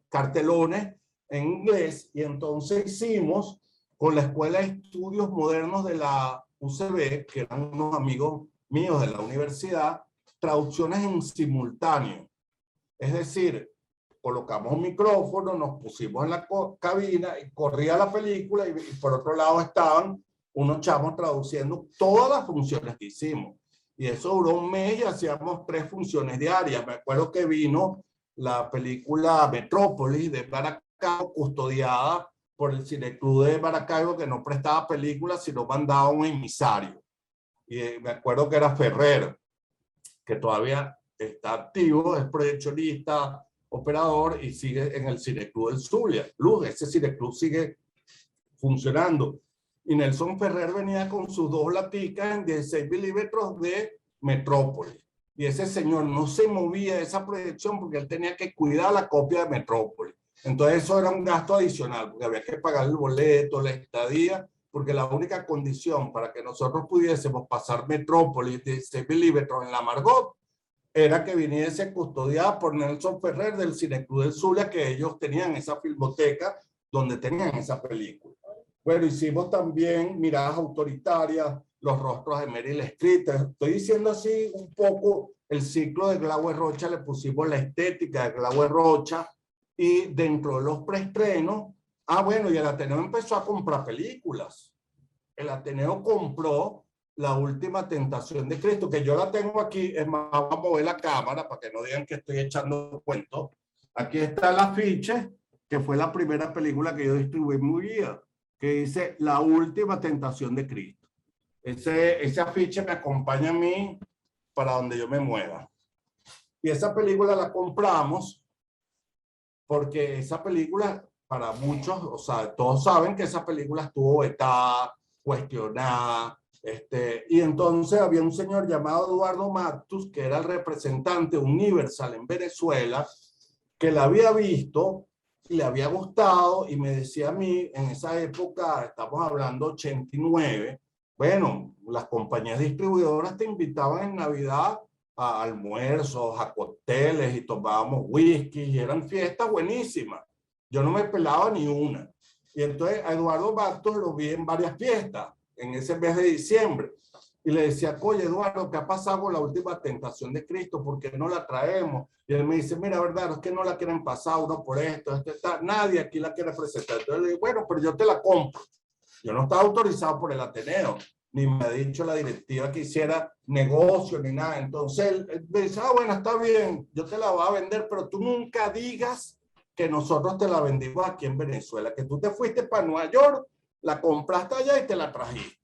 cartelones en inglés, y entonces hicimos con la Escuela de Estudios Modernos de la UCB, que eran unos amigos míos de la universidad, traducciones en simultáneo. Es decir, colocamos un micrófono, nos pusimos en la cabina y corría la película, y por otro lado estaban unos chavos traduciendo todas las funciones que hicimos. Y eso duró un mes y hacíamos 3 funciones diarias. Me acuerdo que vino la película Metrópolis de Maracaibo, custodiada por el Cineclub de Maracaibo, que no prestaba películas, sino mandaba un emisario. Y me acuerdo que era Ferrer, que todavía está activo, es proyeccionista, operador, y sigue en el Cineclub del Zulia. Ese Cineclub sigue funcionando. Y Nelson Ferrer venía con sus 2 laticas en 16 milímetros de Metrópolis. Y ese señor no se movía de esa proyección porque él tenía que cuidar la copia de Metrópolis. Entonces eso era un gasto adicional, porque había que pagar el boleto, la estadía, porque la única condición para que nosotros pudiésemos pasar Metrópolis de 16 milímetros en la Margot era que viniese custodiada por Nelson Ferrer del Cineclub del Zulia, que ellos tenían esa filmoteca donde tenían esa película. Bueno, hicimos también Miradas Autoritarias, Los Rostros de Meryl Streep. Estoy diciendo así un poco el ciclo de Glauber Rocha, le pusimos la estética de Glauber Rocha, y dentro de los preestrenos, bueno, y el Ateneo empezó a comprar películas. El Ateneo compró La Última Tentación de Cristo, que yo la tengo aquí. Es más, vamos a mover la cámara para que no digan que estoy echando cuentos. Aquí está el afiche, que fue la primera película que yo distribuí en mi vida, que dice La Última Tentación de Cristo. Ese afiche me acompaña a mí para donde yo me mueva. Y esa película la compramos porque esa película, para muchos, o sea, todos saben que esa película estuvo vetada, cuestionada, y entonces había un señor llamado Eduardo Matus, que era el representante Universal en Venezuela, que la había visto y le había gustado, y me decía a mí, en esa época, estamos hablando 89, bueno, las compañías distribuidoras te invitaban en Navidad a almuerzos, a cócteles y tomábamos whisky y eran fiestas buenísimas. Yo no me pelaba ni una. Y entonces a Eduardo Bastos lo vi en varias fiestas en ese mes de diciembre. Y le decía, oye, Eduardo, ¿qué ha pasado con la última tentación de Cristo? ¿Por qué no la traemos? Y él me dice, mira, verdad, es que no la quieren pasar uno por esto, nadie aquí la quiere presentar. Entonces le digo, bueno, pero yo te la compro. Yo no estaba autorizado por el Ateneo, ni me ha dicho la directiva que hiciera negocio ni nada. Entonces él me dice, bueno, está bien, yo te la voy a vender, pero tú nunca digas que nosotros te la vendimos aquí en Venezuela, que tú te fuiste para Nueva York, la compraste allá y te la trajiste.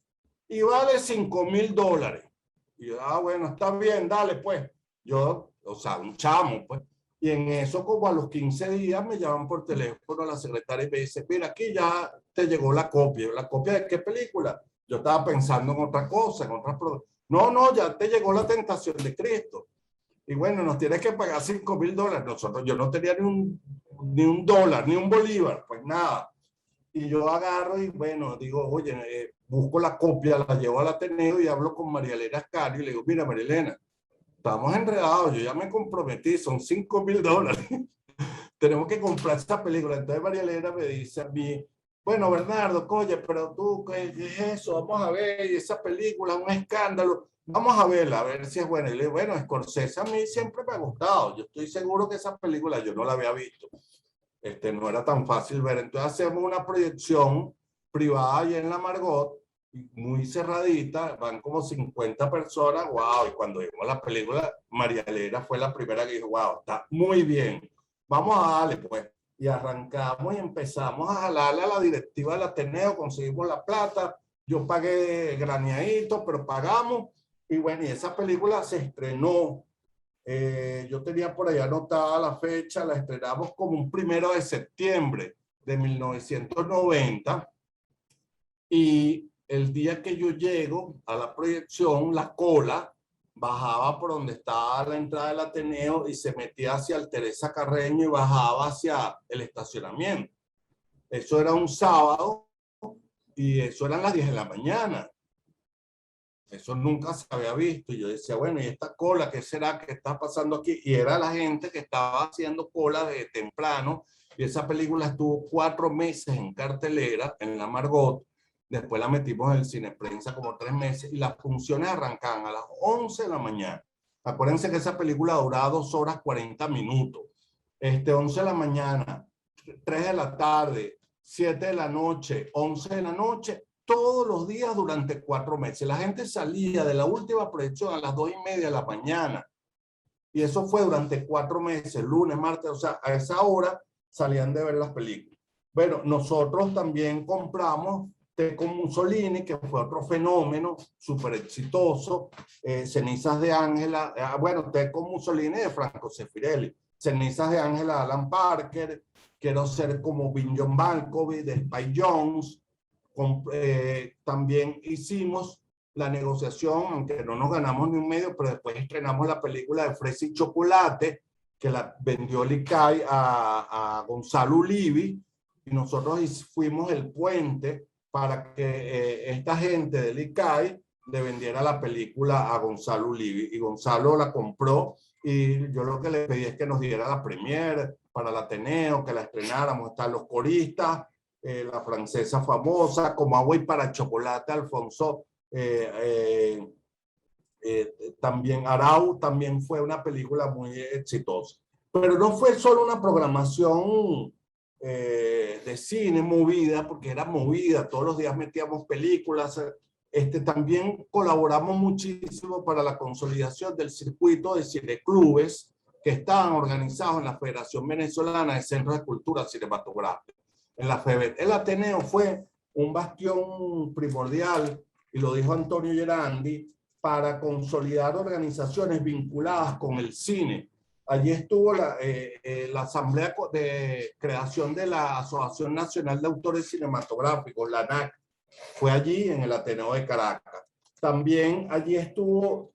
Y vale $5,000. Y yo, bueno, está bien, dale pues. Yo, o sea, un chamo, pues. Y en eso, como a los 15 días, me llaman por teléfono a la secretaria y me dice, mira, aquí ya te llegó la copia. ¿La copia de qué película? Yo estaba pensando en otra cosa, en otras producciones. No, ya te llegó La Tentación de Cristo. Y bueno, nos tienes que pagar $5,000. Nosotros, yo no tenía ni un dólar, ni un bolívar, pues nada. Y yo agarro y bueno, digo, oye, busco la copia, la llevo al Ateneo y hablo con María Elena Ascario y le digo, mira, María Elena, estamos enredados, yo ya me comprometí, son $5,000. Tenemos que comprar esta película. Entonces María Elena me dice a mí, bueno, Bernardo, oye, pero tú, ¿qué es eso? Vamos a ver, esa película, un escándalo. Vamos a verla, a ver si es buena. Y le digo, bueno, Scorsese a mí siempre me ha gustado. Yo estoy seguro que esa película yo no la había visto. No era tan fácil ver. Entonces hacemos una proyección privada ahí en la Margot, muy cerradita, van como 50 personas, wow, y cuando vimos la película, María Elena fue la primera que dijo, wow, está muy bien, vamos a darle pues. Y arrancamos y empezamos a jalarle a la directiva del Ateneo, conseguimos la plata, yo pagué graneadito, pero pagamos, y bueno, y esa película se estrenó. Yo tenía por allá anotada la fecha, la estrenamos como un 1 de septiembre de 1990 y el día que yo llego a la proyección, la cola bajaba por donde estaba la entrada del Ateneo y se metía hacia el Teresa Carreño y bajaba hacia el estacionamiento. Eso era un sábado y eso eran las 10 de la mañana. Eso nunca se había visto. Y yo decía, bueno, ¿y esta cola qué será que está pasando aquí? Y era la gente que estaba haciendo cola de temprano. Y esa película estuvo 4 meses en cartelera, en la Margot. Después la metimos en el Cineprensa como 3 meses. Y las funciones arrancaban a las 11 de la mañana. Acuérdense que esa película duraba 2 horas 40 minutos. 11 de la mañana, 3 de la tarde, 7 de la noche, 11 de la noche. Todos los días durante 4 meses. La gente salía de la última proyección a las 2:30 de la mañana. Y eso fue durante 4 meses, lunes, martes, o sea, a esa hora salían de ver las películas. Bueno, nosotros también compramos Teco Mussolini, que fue otro fenómeno súper exitoso. Cenizas de Ángela, bueno, Teco Mussolini de Franco Sefirelli. Cenizas de Ángela, Alan Parker. Quiero ser como Vincent Malkovich de Spike Jonze. También hicimos la negociación, aunque no nos ganamos ni un medio, pero después estrenamos la película de Fresa y Chocolate, que la vendió Licay a Gonzalo Ulivi, y nosotros fuimos el puente para que esta gente de Licay le vendiera la película a Gonzalo Ulivi, y Gonzalo la compró, y yo lo que le pedí es que nos diera la premiere para el Ateneo, que la estrenáramos, están los coristas, la francesa famosa, Como agua y para chocolate, Alfonso, también Arau, también fue una película muy exitosa. Pero no fue solo una programación de cine movida, porque era movida, todos los días metíamos películas. También colaboramos muchísimo para la consolidación del circuito de cineclubes que estaban organizados en la Federación Venezolana de Centros de Cultura Cinematográfica. En la FEBET. El Ateneo fue un bastión primordial, y lo dijo Antonio Gerandi, para consolidar organizaciones vinculadas con el cine. Allí estuvo la Asamblea de Creación de la Asociación Nacional de Autores Cinematográficos, la ANAC, fue allí en el Ateneo de Caracas. También allí estuvo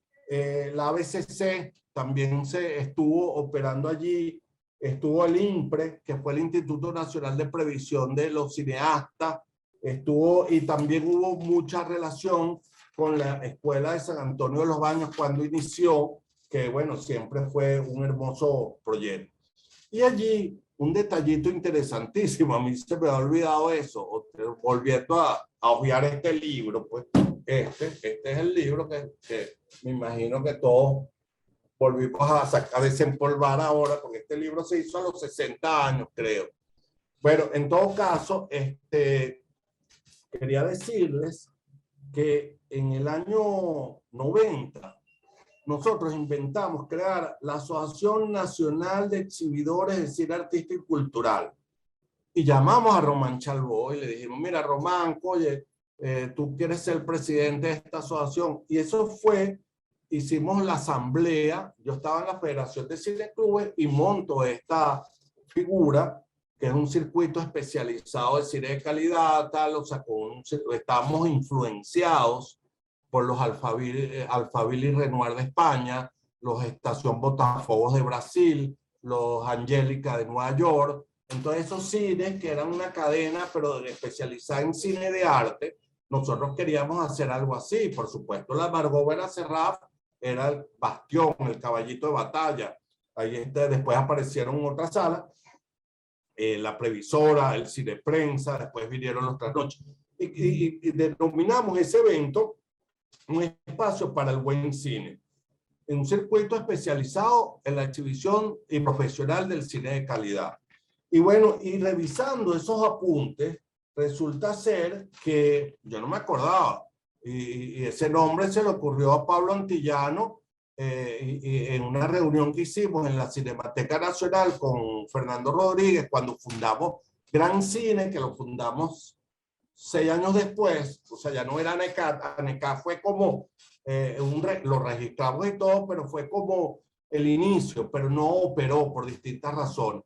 la ABCC, también se estuvo operando allí. Estuvo el INPRE, que fue el Instituto Nacional de Previsión de los Cineastas, y también hubo mucha relación con la Escuela de San Antonio de los Baños cuando inició, que bueno, siempre fue un hermoso proyecto. Y allí, un detallito interesantísimo, a mí se me ha olvidado eso, volviendo a hojear este libro, pues este es el libro que me imagino que todos volvimos a desempolvar ahora, porque este libro se hizo a los 60 años, creo. Bueno, en todo caso, quería decirles que en el año 90, nosotros inventamos crear la Asociación Nacional de Exhibidores de Cine Artístico y Cultural. Y llamamos a Román Chalbó y le dijimos, mira, Román, oye, tú quieres ser presidente de esta asociación. Y eso fue, hicimos la asamblea, yo estaba en la Federación de Cineclubes y monto esta figura, que es un circuito especializado de cine de calidad, tal, o sea, estamos influenciados por los Alphaville y Renoir de España, los Estación Botafogos de Brasil, los Angélica de Nueva York. Entonces esos cines que eran una cadena pero especializada en cine de arte, nosotros queríamos hacer algo así. Por supuesto, la Margot Benacerraf era el bastión, el caballito de batalla. Ahí después aparecieron en otra sala, la Previsora, el Cine Prensa, después vinieron los trasnoches. Y denominamos ese evento un espacio para el buen cine, en un circuito especializado en la exhibición y profesional del cine de calidad. Y bueno, y revisando esos apuntes, resulta ser que yo no me acordaba, y ese nombre se le ocurrió a Pablo Antillano en una reunión que hicimos en la Cinemateca Nacional con Fernando Rodríguez cuando fundamos Gran Cine, que lo fundamos 6 años después. O sea, ya no era ANECAT. ANECAT fue como, lo registramos y todo, pero fue como el inicio, pero no operó por distintas razones.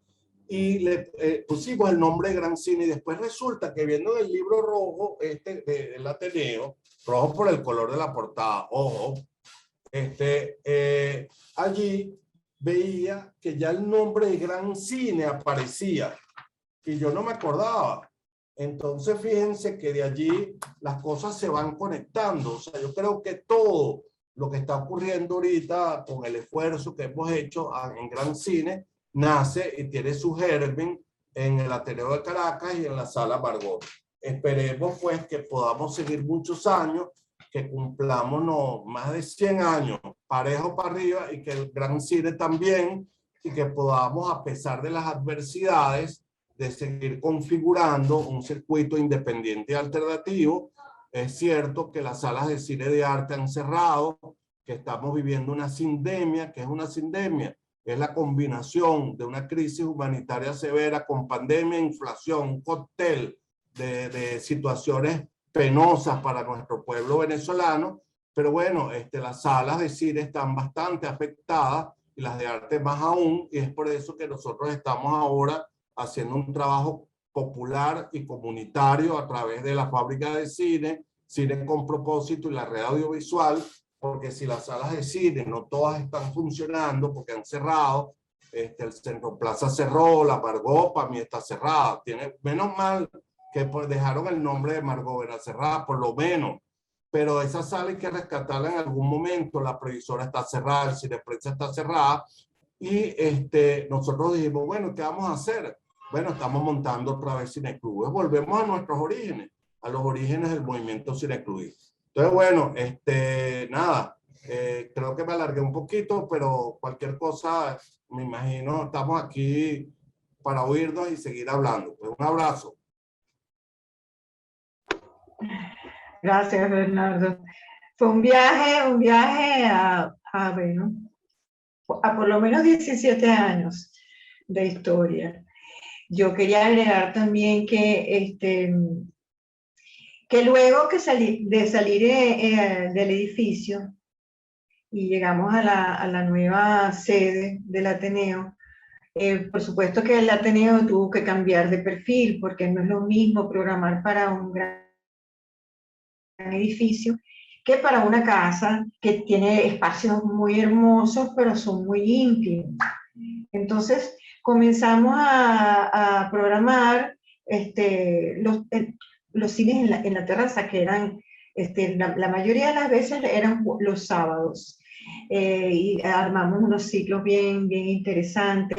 Y le pusimos el nombre de Gran Cine y después resulta que viendo el libro rojo, del Ateneo, rojo por el color de la portada, ojo, allí veía que ya el nombre de Gran Cine aparecía y yo no me acordaba. Entonces fíjense que de allí las cosas se van conectando. O sea, yo creo que todo lo que está ocurriendo ahorita con el esfuerzo que hemos hecho en Gran Cine nace y tiene su germen en el Ateneo de Caracas y en la Sala Margot. Esperemos pues que podamos seguir muchos años, que cumplamos más de 100 años parejo para arriba y que el Gran Cine también, y que podamos, a pesar de las adversidades, de seguir configurando un circuito independiente y alternativo. Es cierto que las salas de cine de arte han cerrado, que estamos viviendo una sindemia. ¿Qué es una sindemia? Es la combinación de una crisis humanitaria severa con pandemia e inflación, un cóctel de situaciones penosas para nuestro pueblo venezolano. Pero bueno, las salas de cine están bastante afectadas y las de arte más aún, y es por eso que nosotros estamos ahora haciendo un trabajo popular y comunitario a través de la fábrica de cine, Cine con Propósito y la red audiovisual, porque si las salas de cine no todas están funcionando porque han cerrado, el Centro Plaza cerró, la Margot para mí está cerrada. Menos mal que dejaron el nombre de Margot Benacerraf, por lo menos, pero esa sala hay que rescatarla en algún momento. La Previsora está cerrada, el Cine Prensa está cerrada, y nosotros dijimos, bueno, ¿qué vamos a hacer? Bueno, estamos montando otra vez cineclubes. Volvemos a nuestros orígenes, a los orígenes del movimiento cineclubista. Entonces, bueno, nada, creo que me alargué un poquito, pero cualquier cosa, me imagino, estamos aquí para oírnos y seguir hablando. Pues un abrazo. Gracias, Bernardo. Fue un viaje bueno, a por lo menos 17 años de historia. Yo quería agregar también que luego de salir del edificio y llegamos a la nueva sede del Ateneo, por supuesto que el Ateneo tuvo que cambiar de perfil, porque no es lo mismo programar para un gran edificio que para una casa que tiene espacios muy hermosos, pero son muy íntimos. Entonces comenzamos a programar los cines en la terraza, que eran La mayoría de las veces eran los sábados. Y armamos unos ciclos bien interesantes.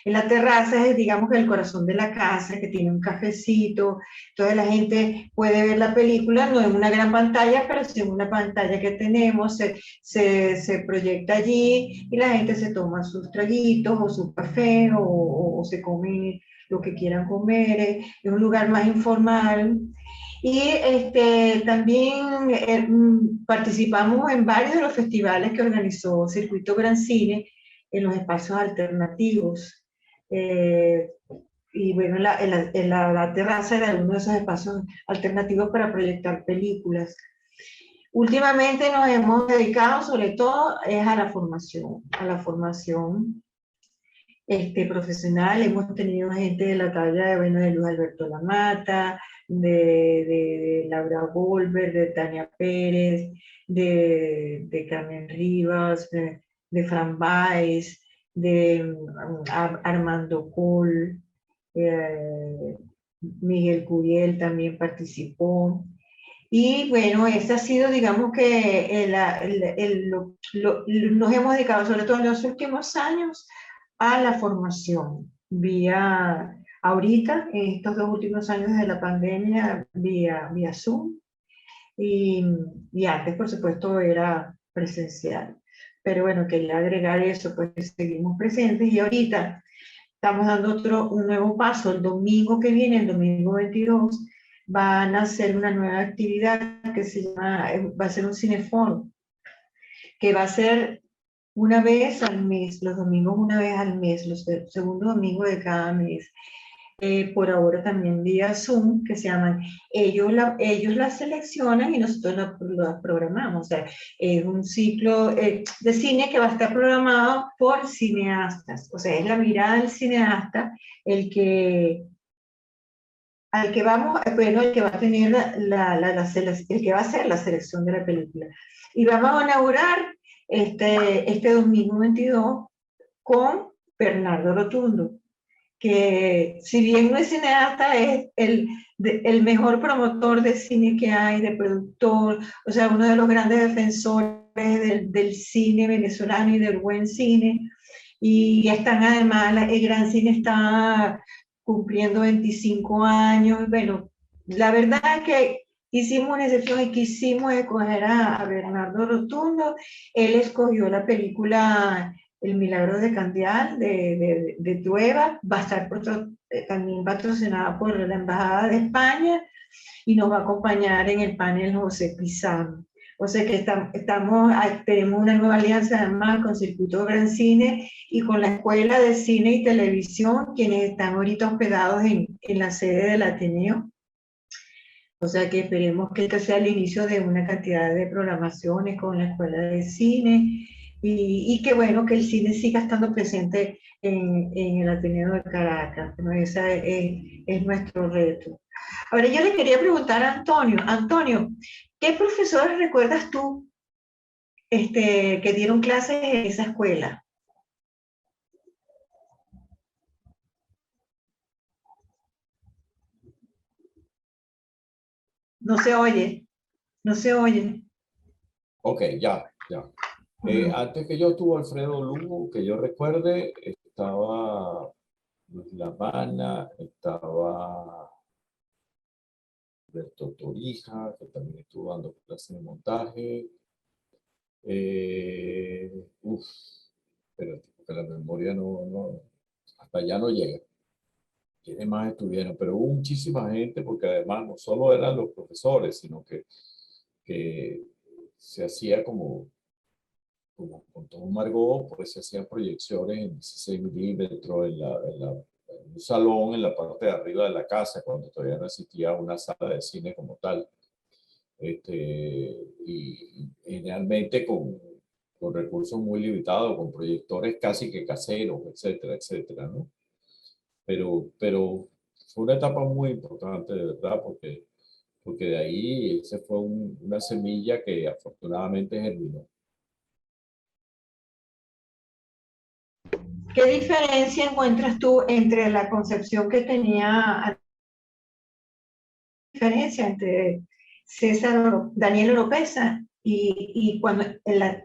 En la terraza es, digamos, que el corazón de la casa, que tiene un cafecito. Entonces la gente puede ver la película, no en una gran pantalla, pero sí en una pantalla que tenemos, se proyecta allí y la gente se toma sus traguitos o su café o se come lo que quieran comer. Es un lugar más informal. Y también participamos en varios de los festivales que organizó Circuito Gran Cine en los espacios alternativos. Y bueno, la terraza era uno de esos espacios alternativos para proyectar películas. Últimamente nos hemos dedicado sobre todo a la formación profesional. Hemos tenido gente de la talla de, bueno, de Luis Alberto Lamata, de Laura Goldberg, de Tania Pérez, de Carmen Rivas, de Fran Báez, de Armando Col, Miguel Curiel también participó. Y bueno, ese ha sido, digamos que nos hemos dedicado, sobre todo en los últimos años, a la formación, vía ahorita, en estos 2 últimos años de la pandemia, vía Zoom, y antes, por supuesto, era presencial. Pero bueno, quería agregar eso, pues seguimos presentes, y ahorita estamos dando un nuevo paso. El domingo que viene, el domingo 22, van a hacer una nueva actividad que se llama, va a ser un cineforo, que va a ser una vez al mes, los domingos una vez al mes, los segundos domingos de cada mes. Por ahora también vía Zoom, que se llaman, ellos la seleccionan y nosotros la programamos. O sea, es un ciclo de cine que va a estar programado por cineastas. O sea, es la mirada del cineasta al que vamos, bueno, el que va a tener el que va a hacer la selección de la película. Y vamos a inaugurar este domingo 22 con Bernardo Rotundo, que si bien no es cineasta, es el mejor promotor de cine que hay, de productor, o sea, uno de los grandes defensores del cine venezolano y del buen cine. Y están además, el Gran Cine está cumpliendo 25 años. Bueno, la verdad es que hicimos una excepción y quisimos escoger a Bernardo Rotundo. Él escogió la película El Milagro de Candial, de Trueba. Va a estar también patrocinada por la Embajada de España, y nos va a acompañar en el panel José Pizarro. O sea que tenemos una nueva alianza además con Circuito Gran Cine y con la Escuela de Cine y Televisión, quienes están ahorita hospedados en la sede del Ateneo. O sea que esperemos que este sea el inicio de una cantidad de programaciones con la Escuela de Cine, y que bueno, que el cine siga estando presente en el Ateneo de Caracas. Bueno, ese es nuestro reto. Ahora yo le quería preguntar a Antonio. Antonio, ¿qué profesores recuerdas tú que dieron clases en esa escuela? No se oye, no se oye. Ok, ya. Antes que yo estuvo Alfredo Lugo, que yo recuerde, estaba Luis La Habana, estaba Alberto Torija, que también estuvo dando clases de montaje. Espérate, porque la memoria hasta allá no llega. ¿Quiénes más estuvieron? Pero hubo muchísima gente, porque además no solo eran los profesores, sino que se hacía como con todo Margot, pues se hacían proyecciones en 16 milímetros en un salón en la parte de arriba de la casa, cuando todavía no existía una sala de cine como tal. Y generalmente con recursos muy limitados, con proyectores casi que caseros, etcétera, etcétera, ¿no? Pero fue una etapa muy importante, de verdad, porque de ahí se fue una semilla que afortunadamente germinó. ¿Qué diferencia encuentras tú entre la concepción que tenía, diferencia entre Daniel Oropesa, y cuando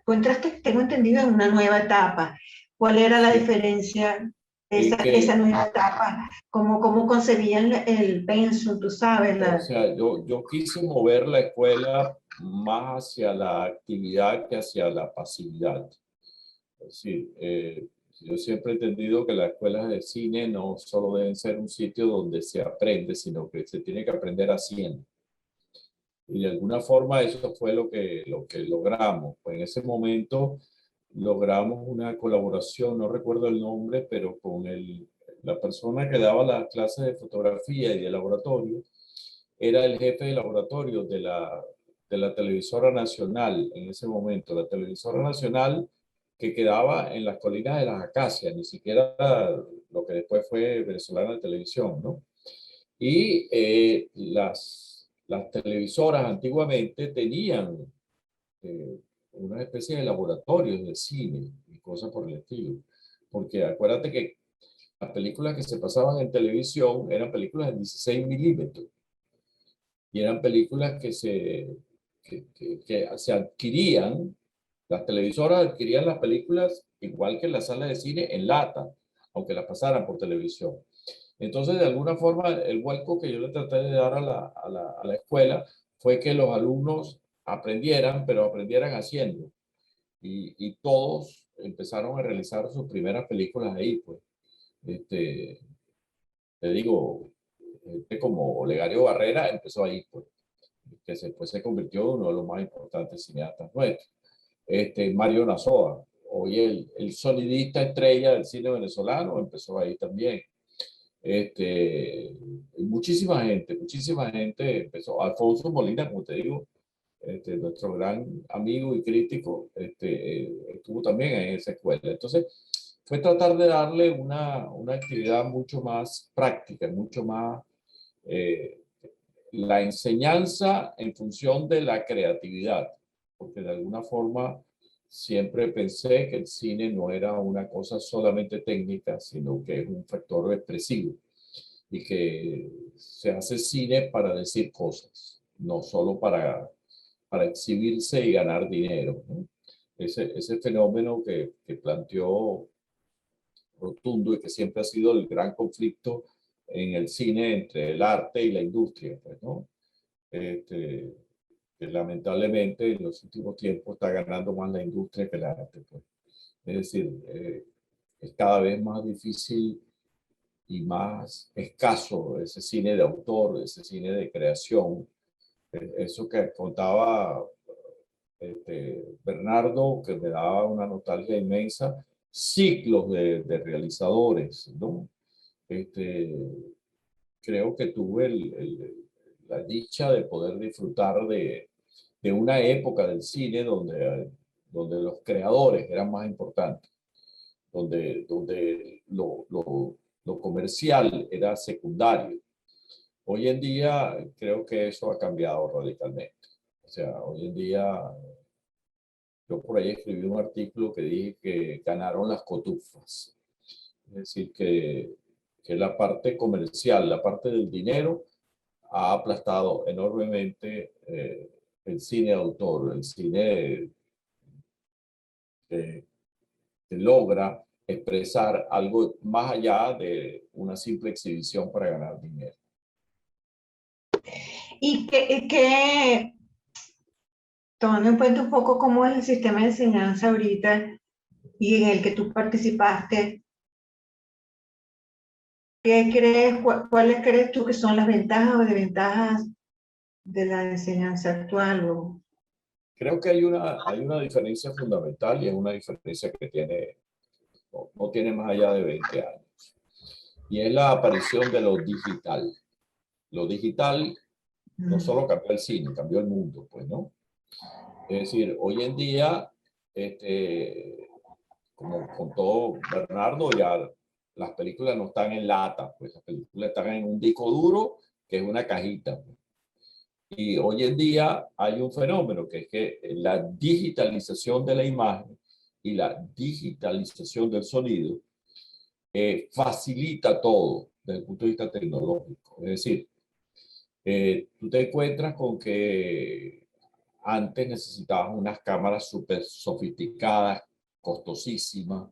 tú entraste, tengo entendido, en una nueva etapa. ¿Cuál era la diferencia de esa nueva etapa? ¿Cómo concebían el pensum, tú sabes? O sea, yo quise mover la escuela más hacia la actividad que hacia la pasividad. Es decir, yo siempre he entendido que las escuelas de cine no solo deben ser un sitio donde se aprende, sino que se tiene que aprender haciendo. Y de alguna forma eso fue lo que logramos. Pues en ese momento logramos una colaboración, no recuerdo el nombre, pero con la persona que daba las clases de fotografía y de laboratorio, era el jefe de laboratorio de la televisora nacional en ese momento. La televisora nacional que quedaba en las colinas de las Acacias, ni siquiera lo que después fue Venezolana de Televisión, ¿no? Y las televisoras antiguamente tenían una especie de laboratorios de cine y cosas por el estilo. Porque acuérdate que las películas que se pasaban en televisión eran películas de 16 milímetros. Y eran películas que se adquirían, las televisoras adquirían las películas igual que en la sala de cine en lata, aunque las pasaran por televisión. Entonces, de alguna forma, el vuelco que yo le traté de dar a la escuela fue que los alumnos aprendieran, pero aprendieran haciendo. Y todos empezaron a realizar sus primeras películas ahí, pues. Te digo, como Olegario Barrera empezó ahí, pues, que después se convirtió en uno de los más importantes cineastas nuestros. Mario Nazoa, hoy el sonidista estrella del cine venezolano, empezó ahí también. Muchísima gente empezó. Alfonso Molina, como te digo, nuestro gran amigo y crítico, estuvo también en esa escuela. Entonces, fue tratar de darle una actividad mucho más práctica, mucho más la enseñanza en función de la creatividad, porque de alguna forma siempre pensé que el cine no era una cosa solamente técnica, sino que es un factor expresivo y que se hace cine para decir cosas, no solo para exhibirse y ganar dinero, ¿no? Ese fenómeno que planteó Rotundo y que siempre ha sido el gran conflicto en el cine entre el arte y la industria, pues, ¿no? Que lamentablemente en los últimos tiempos está ganando más la industria que el arte, pues. Es decir, es cada vez más difícil y más escaso ese cine de autor, ese cine de creación. Eso que contaba Bernardo, que me daba una nostalgia inmensa, ciclos de realizadores, ¿no? Creo que tuve la dicha de poder disfrutar de una época del cine donde los creadores eran más importantes, donde lo comercial era secundario. Hoy en día creo que eso ha cambiado radicalmente. O sea, hoy en día yo por ahí escribí un artículo que dije que ganaron las cotufas. Es decir, que la parte comercial, la parte del dinero, ha aplastado enormemente el cine de autor, el cine que logra expresar algo más allá de una simple exhibición para ganar dinero. Y que tomando en cuenta un poco cómo es el sistema de enseñanza ahorita y en el que tú participaste, ¿cuáles crees tú que son las ventajas o desventajas de la enseñanza actual? Creo que hay una diferencia fundamental y es una diferencia que no tiene más allá de 20 años. Y es la aparición de lo digital. Lo digital no solo cambió el cine, cambió el mundo, pues, ¿no? Es decir, hoy en día, como contó Bernardo, ya las películas no están en lata, pues las películas están en un disco duro, que es una cajita. Y hoy en día hay un fenómeno que es que la digitalización de la imagen y la digitalización del sonido facilita todo desde el punto de vista tecnológico. Es decir, tú te encuentras con que antes necesitabas unas cámaras súper sofisticadas, costosísimas,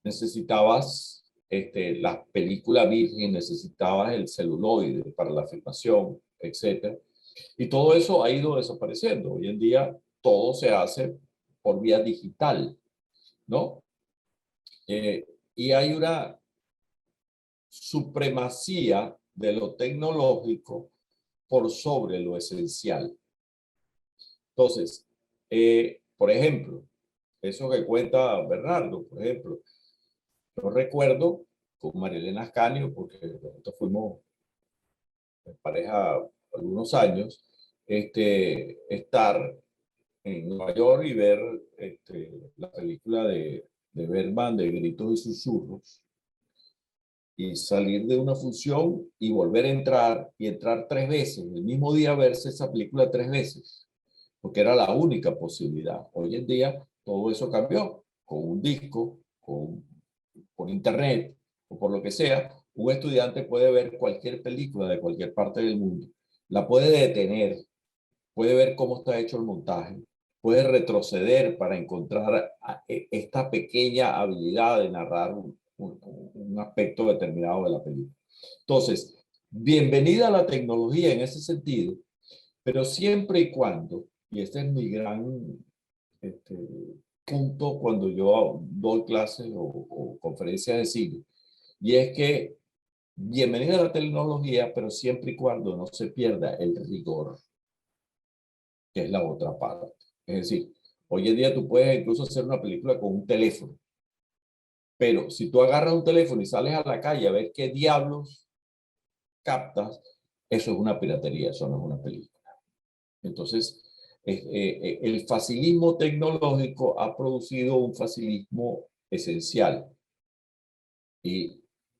necesitabas la película virgen, necesitabas el celuloide para la filmación, etc. Y todo eso ha ido desapareciendo. Hoy en día todo se hace por vía digital, ¿no? Y hay una supremacía de lo tecnológico por sobre lo esencial. Entonces, por ejemplo, eso que cuenta Bernardo, por ejemplo, yo recuerdo con Marilena Ascanio, porque nosotros fuimos en pareja algunos años, estar en Nueva York y ver la película de Bergman, de Gritos y Susurros, y salir de una función y volver a entrar, y entrar 3 veces, el mismo día verse esa película 3 veces, porque era la única posibilidad. Hoy en día todo eso cambió, con un disco, por internet o por lo que sea. Un estudiante puede ver cualquier película de cualquier parte del mundo, la puede detener, puede ver cómo está hecho el montaje, puede retroceder para encontrar esta pequeña habilidad de narrar un aspecto determinado de la película. Entonces, bienvenida a la tecnología en ese sentido, pero siempre y cuando, y este es mi gran punto cuando yo doy clases o conferencias de cine, y es que bienvenida a la tecnología, pero siempre y cuando no se pierda el rigor, que es la otra parte. Es decir, hoy en día tú puedes incluso hacer una película con un teléfono, pero si tú agarras un teléfono y sales a la calle a ver qué diablos captas, eso es una piratería, eso no es una película. Entonces, el facilismo tecnológico ha producido un facilismo esencial y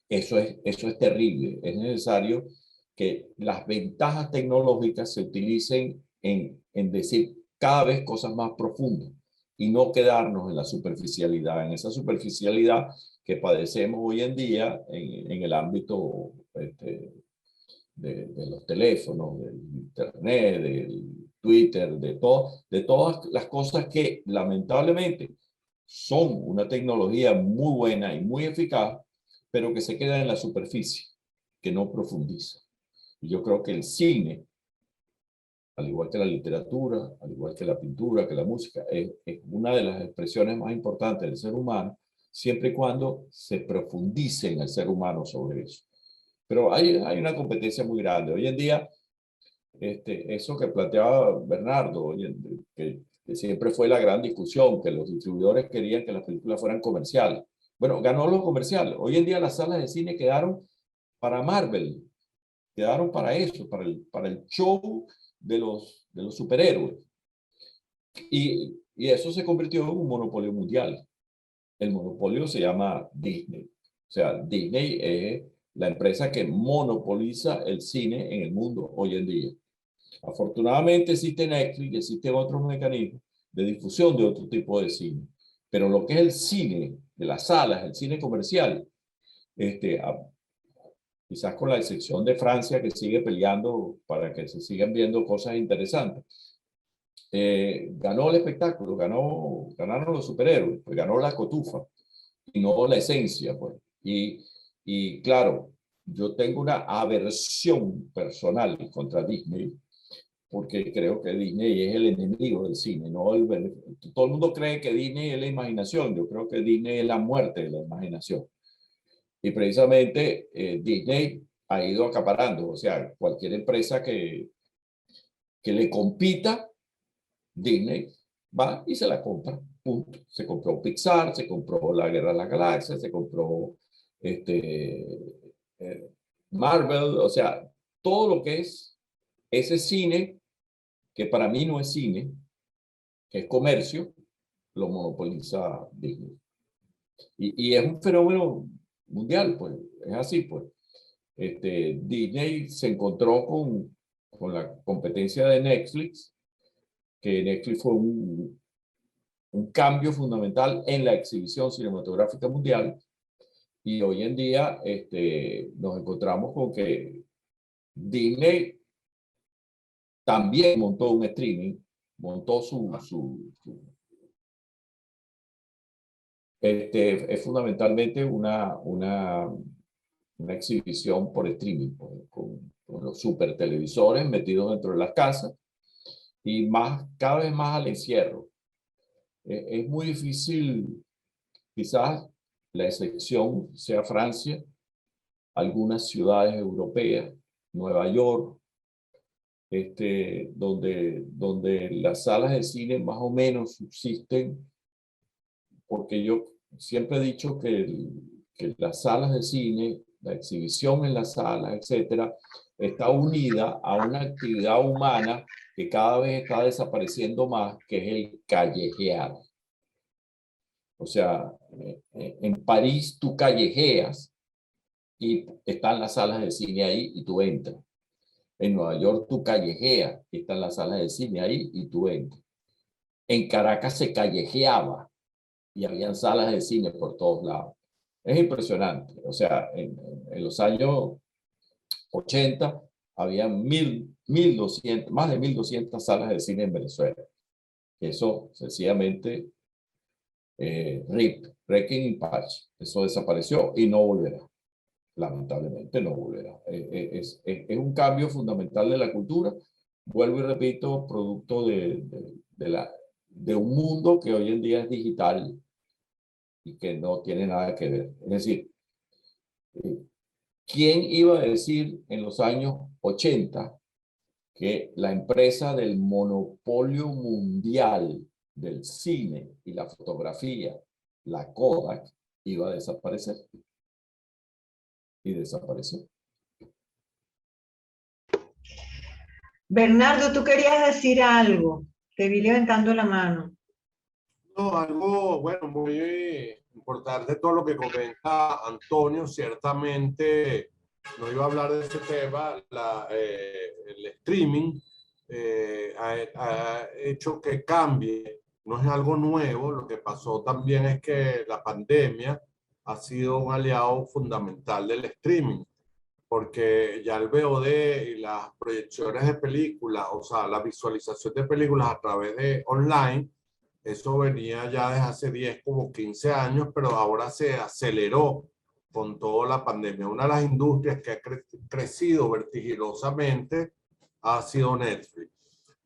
eso es terrible. Es necesario que las ventajas tecnológicas se utilicen en decir cada vez cosas más profundas y no quedarnos en la superficialidad, en esa superficialidad que padecemos hoy en día en el ámbito de los teléfonos, del internet, del Twitter, de todas las cosas que lamentablemente son una tecnología muy buena y muy eficaz, pero que se queda en la superficie, que no profundiza. Y yo creo que el cine, al igual que la literatura, al igual que la pintura, que la música, es una de las expresiones más importantes del ser humano, siempre y cuando se profundice en el ser humano sobre eso. Pero hay una competencia muy grande. Hoy en día, eso que planteaba Bernardo, que siempre fue la gran discusión, que los distribuidores querían que las películas fueran comerciales. Bueno, ganó lo comercial. Hoy en día las salas de cine quedaron para Marvel, quedaron para eso, para el show de los superhéroes. Y eso se convirtió en un monopolio mundial. El monopolio se llama Disney. O sea, Disney es la empresa que monopoliza el cine en el mundo hoy en día. Afortunadamente existe Netflix y existen otros mecanismos de difusión de otro tipo de cine. Pero lo que es el cine de las salas, el cine comercial, quizás con la excepción de Francia, que sigue peleando para que se sigan viendo cosas interesantes, ganó el espectáculo, ganaron los superhéroes, pues ganó la cotufa y no la esencia, pues. Y claro, yo tengo una aversión personal contra Disney, porque creo que Disney es el enemigo del cine, no todo el mundo cree que Disney es la imaginación, yo creo que Disney es la muerte de la imaginación. Y precisamente Disney ha ido acaparando, o sea, cualquier empresa que le compita, Disney va y se la compra, punto. Se compró Pixar, se compró La Guerra de las Galaxias, se compró Marvel, o sea, todo lo que es ese cine, que para mí no es cine, que es comercio, lo monopoliza Disney. Y es un fenómeno mundial, pues, es así, pues. Disney se encontró con la competencia de Netflix, que Netflix fue un cambio fundamental en la exhibición cinematográfica mundial, y hoy en día nos encontramos con que Disney también montó un streaming, montó es fundamentalmente una exhibición por streaming, con los super televisores metidos dentro de las casas y cada vez más al encierro. Es muy difícil, quizás la excepción sea Francia, algunas ciudades europeas, Nueva York, donde las salas de cine más o menos subsisten, porque yo siempre he dicho que las salas de cine, la exhibición en las salas, etcétera, está unida a una actividad humana que cada vez está desapareciendo más, que es el callejear. O sea, en París tú callejeas y están las salas de cine ahí y tú entras. En Nueva York tú callejeas y están las salas de cine ahí y tú entras. En Caracas se callejeaba y habían salas de cine por todos lados. Es impresionante. O sea, en los años 80 había 1.200, más de 1.200 salas de cine en Venezuela. Eso sencillamente Wrecking in Patch. Eso desapareció y no volverá. Lamentablemente no volverá. Es un cambio fundamental de la cultura. Vuelvo y repito, producto de un mundo que hoy en día es digital y que no tiene nada que ver. Es decir, ¿quién iba a decir en los años 80 que la empresa del monopolio mundial del cine y la fotografía, la Kodak, iba a desaparecer? Y desapareció. Bernardo, tú querías decir algo. Te vi levantando la mano. No, algo, bueno, muy importante todo lo que comenta Antonio. Ciertamente no iba a hablar de ese tema. El streaming ha hecho que cambie. No es algo nuevo. Lo que pasó también es que la pandemia ha sido un aliado fundamental del streaming, porque ya el VOD y las proyecciones de películas, o sea, la visualización de películas a través de online, eso venía ya desde hace 10, como 15 años, pero ahora se aceleró con toda la pandemia. Una de las industrias que ha crecido vertiginosamente ha sido Netflix.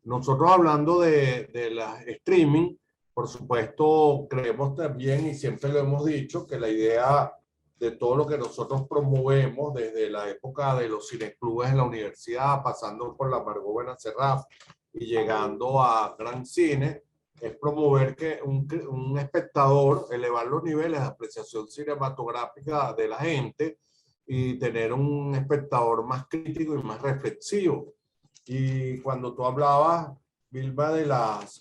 Nosotros hablando de la streaming, por supuesto, creemos también, y siempre lo hemos dicho, que la idea de todo lo que nosotros promovemos desde la época de los cineclubes en la universidad, pasando por la Margot Benacerraf y llegando a Gran Cine, es promover que un espectador, elevar los niveles de apreciación cinematográfica de la gente y tener un espectador más crítico y más reflexivo. Y cuando tú hablabas, Vilma, de las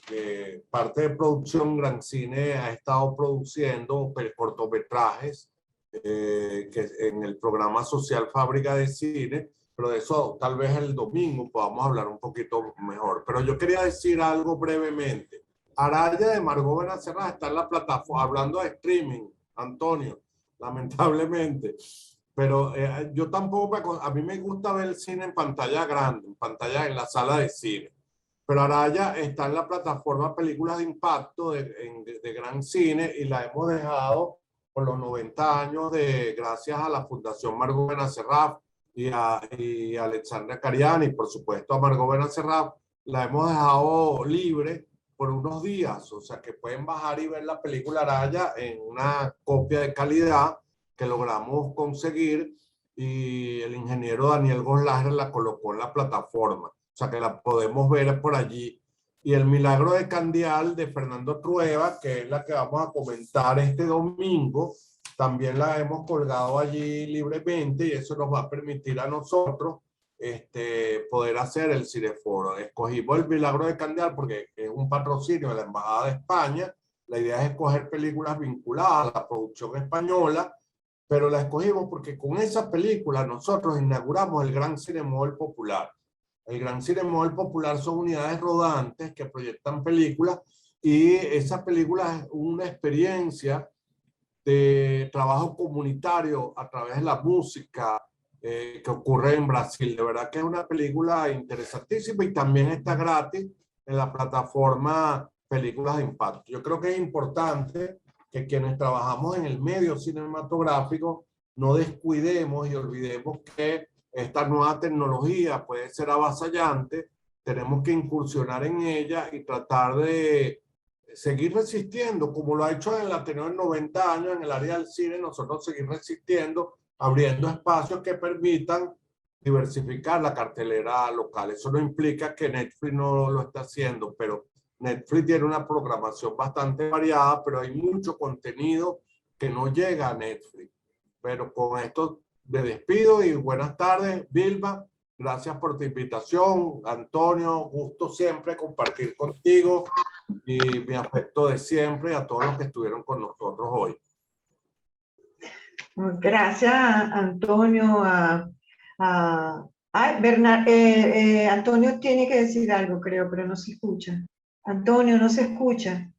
parte de producción, Gran Cine ha estado produciendo cortometrajes que en el programa social Fábrica de Cine, pero de eso tal vez el domingo podamos hablar un poquito mejor. Pero yo quería decir algo brevemente. Araya de Margot Benacerraf está en la plataforma, hablando de streaming, Antonio, lamentablemente. Pero yo tampoco, a mí me gusta ver el cine en pantalla grande, en la sala de cine. Pero Araya está en la plataforma Películas de Impacto de Gran Cine y la hemos dejado por los 90 años gracias a la Fundación Margot Benacerraf y a Alexandra Cariani, y por supuesto a Margot Benacerraf, la hemos dejado libre por unos días, o sea que pueden bajar y ver la película Araya en una copia de calidad que logramos conseguir y el ingeniero Daniel Goslar la colocó en la plataforma, o sea que la podemos ver por allí. Y El Milagro de Candial de Fernando Trueba, que es la que vamos a comentar este domingo, también la hemos colgado allí libremente y eso nos va a permitir a nosotros poder hacer el cineforo. Escogimos El Milagro de Candial porque es un patrocinio de la Embajada de España. La idea es escoger películas vinculadas a la producción española, pero la escogimos porque con esa película nosotros inauguramos el Gran Cinemol Popular. El Gran Cinemol Popular son unidades rodantes que proyectan películas y esa película es una experiencia de trabajo comunitario a través de la música, que ocurre en Brasil. De verdad que es una película interesantísima y también está gratis en la plataforma Películas de Impacto. Yo creo que es importante que quienes trabajamos en el medio cinematográfico no descuidemos y olvidemos que esta nueva tecnología puede ser avasallante. Tenemos que incursionar en ella y tratar de seguir resistiendo, como lo ha hecho el Ateneo en 90 años en el área del cine. Nosotros seguir resistiendo, abriendo espacios que permitan diversificar la cartelera local. Eso no implica que Netflix no lo está haciendo, pero Netflix tiene una programación bastante variada, pero hay mucho contenido que no llega a Netflix. Pero con esto me despido y buenas tardes, Vilma. Gracias por tu invitación. Antonio, gusto siempre compartir contigo y mi afecto de siempre a todos los que estuvieron con nosotros hoy. Gracias, Antonio. Antonio tiene que decir algo, creo, pero no se escucha. Antonio, no se escucha.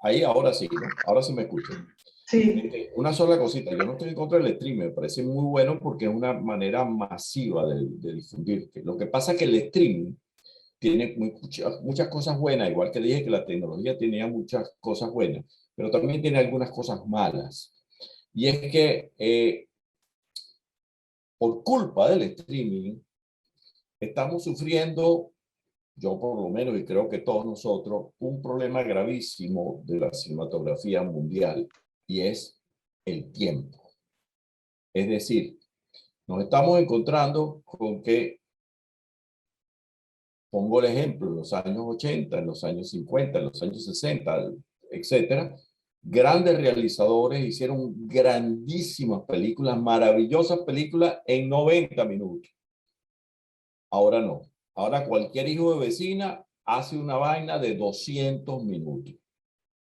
Ahí ahora sí, ¿no? Ahora sí me escuchan. Sí. Una sola cosita, yo no estoy en contra del streaming, me parece muy bueno porque es una manera masiva de difundir. Lo que pasa es que el streaming tiene muchas cosas buenas, igual que dije que la tecnología tenía muchas cosas buenas, pero también tiene algunas cosas malas. Y es que por culpa del streaming estamos sufriendo, yo por lo menos y creo que todos nosotros, un problema gravísimo de la cinematografía mundial y es el tiempo. Es decir, nos estamos encontrando con que, pongo el ejemplo, en los años 80, en los años 50, en los años 60, etcétera, grandes realizadores hicieron grandísimas películas, maravillosas películas en 90 minutos. Ahora no. Ahora cualquier hijo de vecina hace una vaina de 200 minutos.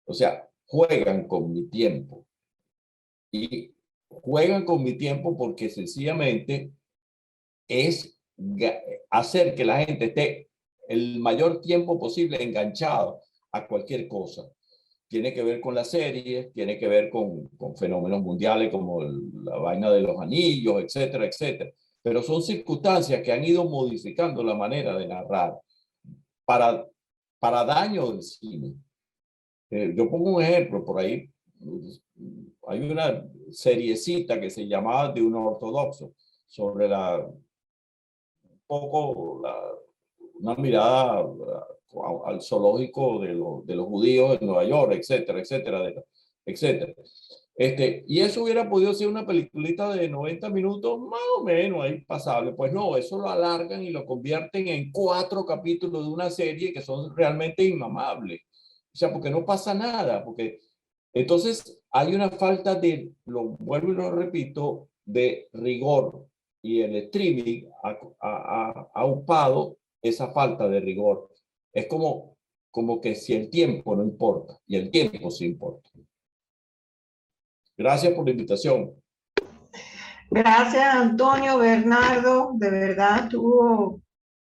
O sea, juegan con mi tiempo. Y juegan con mi tiempo porque sencillamente es hacer que la gente esté el mayor tiempo posible enganchado a cualquier cosa. Tiene que ver con las series, tiene que ver con fenómenos mundiales como la vaina de los anillos, etcétera, etcétera. Pero son circunstancias que han ido modificando la manera de narrar para daño del cine. Yo pongo un ejemplo por ahí. Hay una seriecita que se llamaba De un ortodoxo sobre una mirada al zoológico de los judíos en Nueva York, etcétera, etcétera, etcétera. Y eso hubiera podido ser una peliculita de 90 minutos, más o menos, ahí pasable. Pues no, eso lo alargan y lo convierten en 4 capítulos de una serie que son realmente inmamables. O sea, porque no pasa nada, porque entonces hay una falta vuelvo y lo repito, de rigor. Y el streaming ha aupado esa falta de rigor. Es como que si el tiempo no importa, y el tiempo sí importa. Gracias por la invitación. Gracias, Antonio, Bernardo. De verdad, estuvo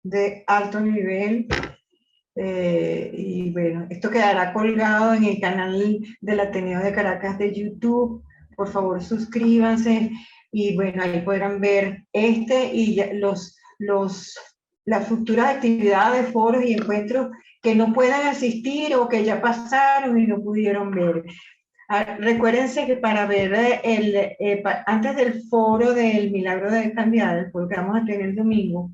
de alto nivel. Y bueno, esto quedará colgado en el canal del Ateneo de Caracas de YouTube. Por favor, suscríbanse y bueno, ahí podrán ver y las futuras actividades, foros y encuentros que no puedan asistir o que ya pasaron y no pudieron ver. Recuérdense que para ver antes del foro del Milagro de Cambiar, el foro que vamos a tener el domingo,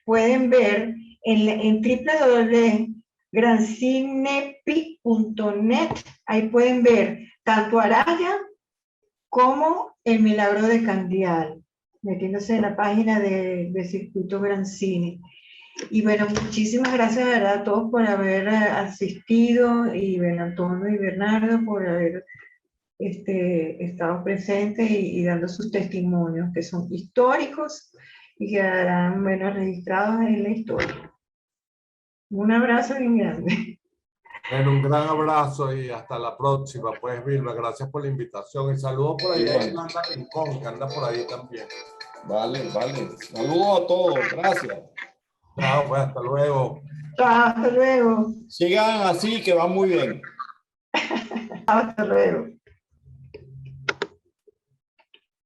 pueden ver en www.grancinepi.net. Ahí pueden ver tanto Araya como el Milagro de Candial, metiéndose en la página de Circuito Gran Cine. Y bueno, muchísimas gracias, ¿verdad?, a todos por haber asistido, y bueno, Antonio y Bernardo por haber estado presentes y dando sus testimonios, que son históricos y quedarán, bueno, registrados en la historia. Un abrazo bien grande. Bueno, un gran abrazo y hasta la próxima. Pues, Vilma, gracias por la invitación y saludos por ahí a Yolanda Rincón, que anda por ahí también. Vale. Saludos a todos. Gracias. Chao, pues, hasta luego. Chao, hasta luego. Sigan así, que va muy bien. Hasta luego.